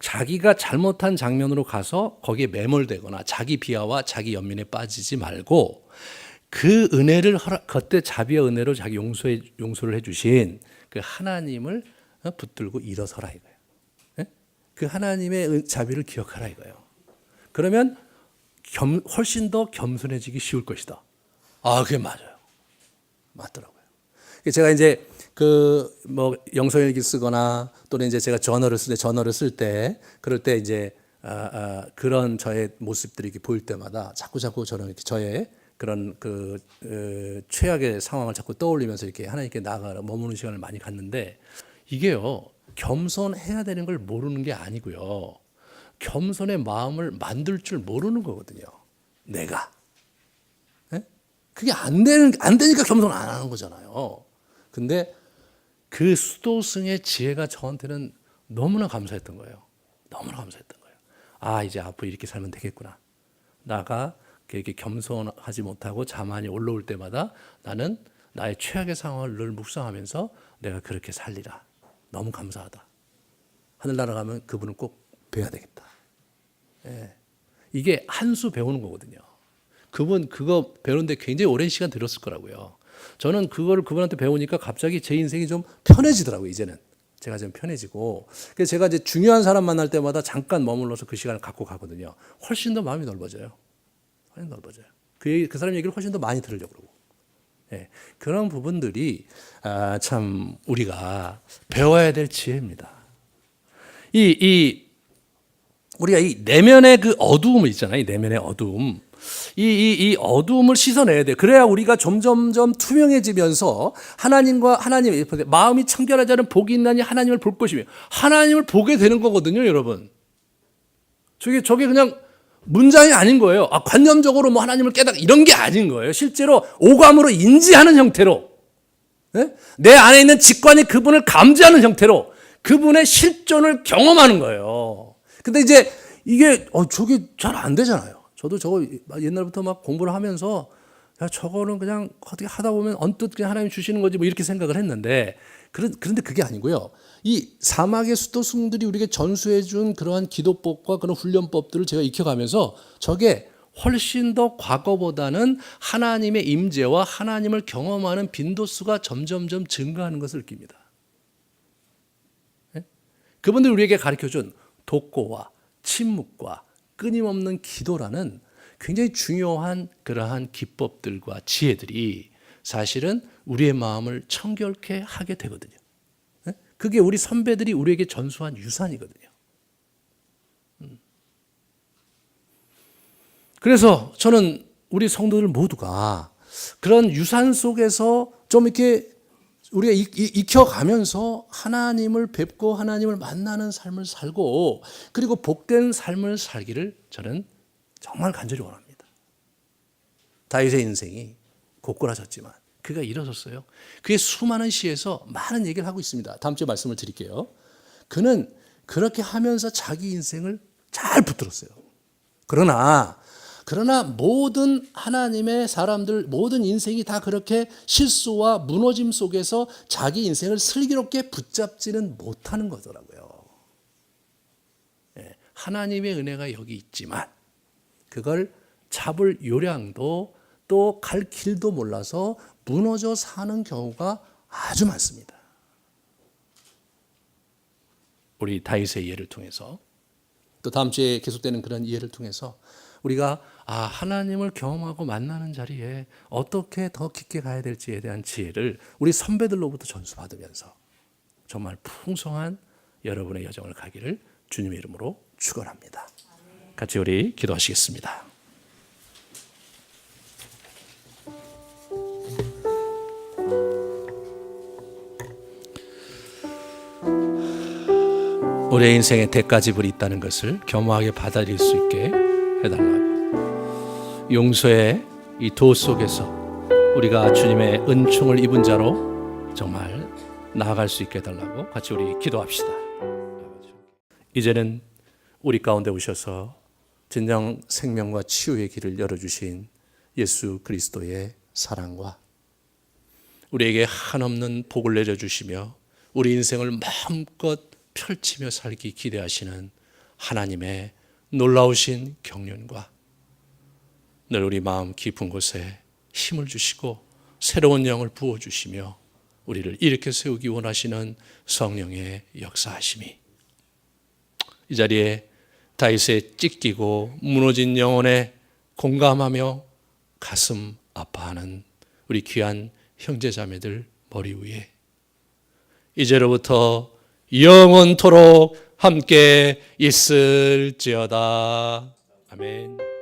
자기가 잘못한 장면으로 가서 거기에 매몰되거나 자기 비하와 자기 연민에 빠지지 말고 그 은혜를 그때 자비의 은혜로 자기 용서를 해주신 그 하나님을 붙들고 일어서라 이거예요. 네? 그 하나님의 자비를 기억하라 이거예요. 그러면 훨씬 더 겸손해지기 쉬울 것이다. 그게 맞아요. 맞더라고요. 제가 이제 영성일기 쓰거나 또는 이제 제가 저널을 쓸 때 그럴 때 이제 그런 저의 모습들이 이렇게 보일 때마다 자꾸 저는 이렇게 저의 그런 최악의 상황을 자꾸 떠올리면서 이렇게 하나님께 나아가 머무는 시간을 많이 갖는데 이게요, 겸손해야 되는 걸 모르는 게 아니고요, 겸손의 마음을 만들 줄 모르는 거거든요. 내가. 네? 그게 안 되니까 겸손 안 하는 거잖아요. 근데 그 수도승의 지혜가 저한테는 너무나 감사했던 거예요. 너무나 감사했던 거예요. 이제 앞으로 이렇게 살면 되겠구나. 나가 이렇게 겸손하지 못하고 자만이 올라올 때마다 나는 나의 최악의 상황을 늘 묵상하면서 내가 그렇게 살리라. 너무 감사하다. 하늘나라 가면 그분을 꼭 뵈야 되겠다. 예. 이게 한 수 배우는 거거든요. 그거 배우는데 굉장히 오랜 시간 들었을 거라고요. 저는 그거를 그분한테 배우니까 갑자기 제 인생이 좀 편해지더라고요. 이제는 제가 좀 편해지고, 그래서 제가 이제 중요한 사람 만날 때마다 잠깐 머물러서 그 시간을 갖고 가거든요. 훨씬 더 마음이 넓어져요. 훨씬 넓어져요. 그 사람 얘기를 훨씬 더 많이 들으려고 그러고. 예, 그런 부분들이 참 우리가 배워야 될 지혜입니다. 우리가 이 내면의 그 어두움을 있잖아요. 이 내면의 어두움. 이 어두움을 씻어내야 돼요. 그래야 우리가 점점점 투명해지면서 하나님 마음이 청결하지 않은 복이 있나니 하나님을 볼 것이며 하나님을 보게 되는 거거든요, 여러분. 저게 그냥 문장이 아닌 거예요. 관념적으로 뭐 하나님을 이런 게 아닌 거예요. 실제로 오감으로 인지하는 형태로, 네? 내 안에 있는 직관이 그분을 감지하는 형태로 그분의 실존을 경험하는 거예요. 근데 이제 이게 저게 잘 안 되잖아요. 저도 저거 옛날부터 막 공부를 하면서 저거는 그냥 어떻게 하다 보면 언뜻 그냥 하나님 주시는 거지 뭐 이렇게 생각을 했는데, 그런데 그게 아니고요. 이 사막의 수도승들이 우리에게 전수해 준 그러한 기도법과 그런 훈련법들을 제가 익혀가면서 저게 훨씬 더 과거보다는 하나님의 임재와 하나님을 경험하는 빈도수가 점점점 증가하는 것을 느낍니다. 네? 그분들이 우리에게 가르쳐준 독고와 침묵과 끊임없는 기도라는 굉장히 중요한 그러한 기법들과 지혜들이 사실은 우리의 마음을 청결케 하게 되거든요. 그게 우리 선배들이 우리에게 전수한 유산이거든요. 그래서 저는 우리 성도들 모두가 그런 유산 속에서 좀 이렇게 우리가 익혀가면서 하나님을 뵙고 하나님을 만나는 삶을 살고, 그리고 복된 삶을 살기를 저는 정말 간절히 원합니다. 다윗의 인생이 고꾸라졌지만 그가 일어섰어요. 그의 수많은 시에서 많은 얘기를 하고 있습니다. 다음 주에 말씀을 드릴게요. 그는 그렇게 하면서 자기 인생을 잘 붙들었어요. 그러나 모든 하나님의 사람들, 모든 인생이 다 그렇게 실수와 무너짐 속에서 자기 인생을 슬기롭게 붙잡지는 못하는 거더라고요. 하나님의 은혜가 여기 있지만 그걸 잡을 요량도 또 갈 길도 몰라서 무너져 사는 경우가 아주 많습니다. 우리 다윗의 예를 통해서 또 다음 주에 계속되는 그런 이해를 통해서 우리가 하나님을 경험하고 만나는 자리에 어떻게 더 깊게 가야 될지에 대한 지혜를 우리 선배들로부터 전수받으면서 정말 풍성한 여러분의 여정을 가기를 주님의 이름으로 축원합니다. 같이 우리 기도하시겠습니다. 우리의 인생에 대가지불이 있다는 것을 겸허하게 받아들일 수 있게 해달라고, 용서의 이 도 속에서 우리가 주님의 은총을 입은 자로 정말 나아갈 수 있게 해달라고 같이 우리 기도합시다. 이제는 우리 가운데 오셔서 진정 생명과 치유의 길을 열어주신 예수 그리스도의 사랑과 우리에게 한없는 복을 내려주시며 우리 인생을 마음껏 펼치며 살기 기대하시는 하나님의 놀라우신 경륜과 늘 우리 마음 깊은 곳에 힘을 주시고 새로운 영을 부어주시며 우리를 일으켜 세우기 원하시는 성령의 역사하심이 이 자리에 다윗의 찢기고 무너진 영혼에 공감하며 가슴 아파하는 우리 귀한 형제자매들 머리 위에 이제로부터 영원토록 함께 있을지어다. 아멘.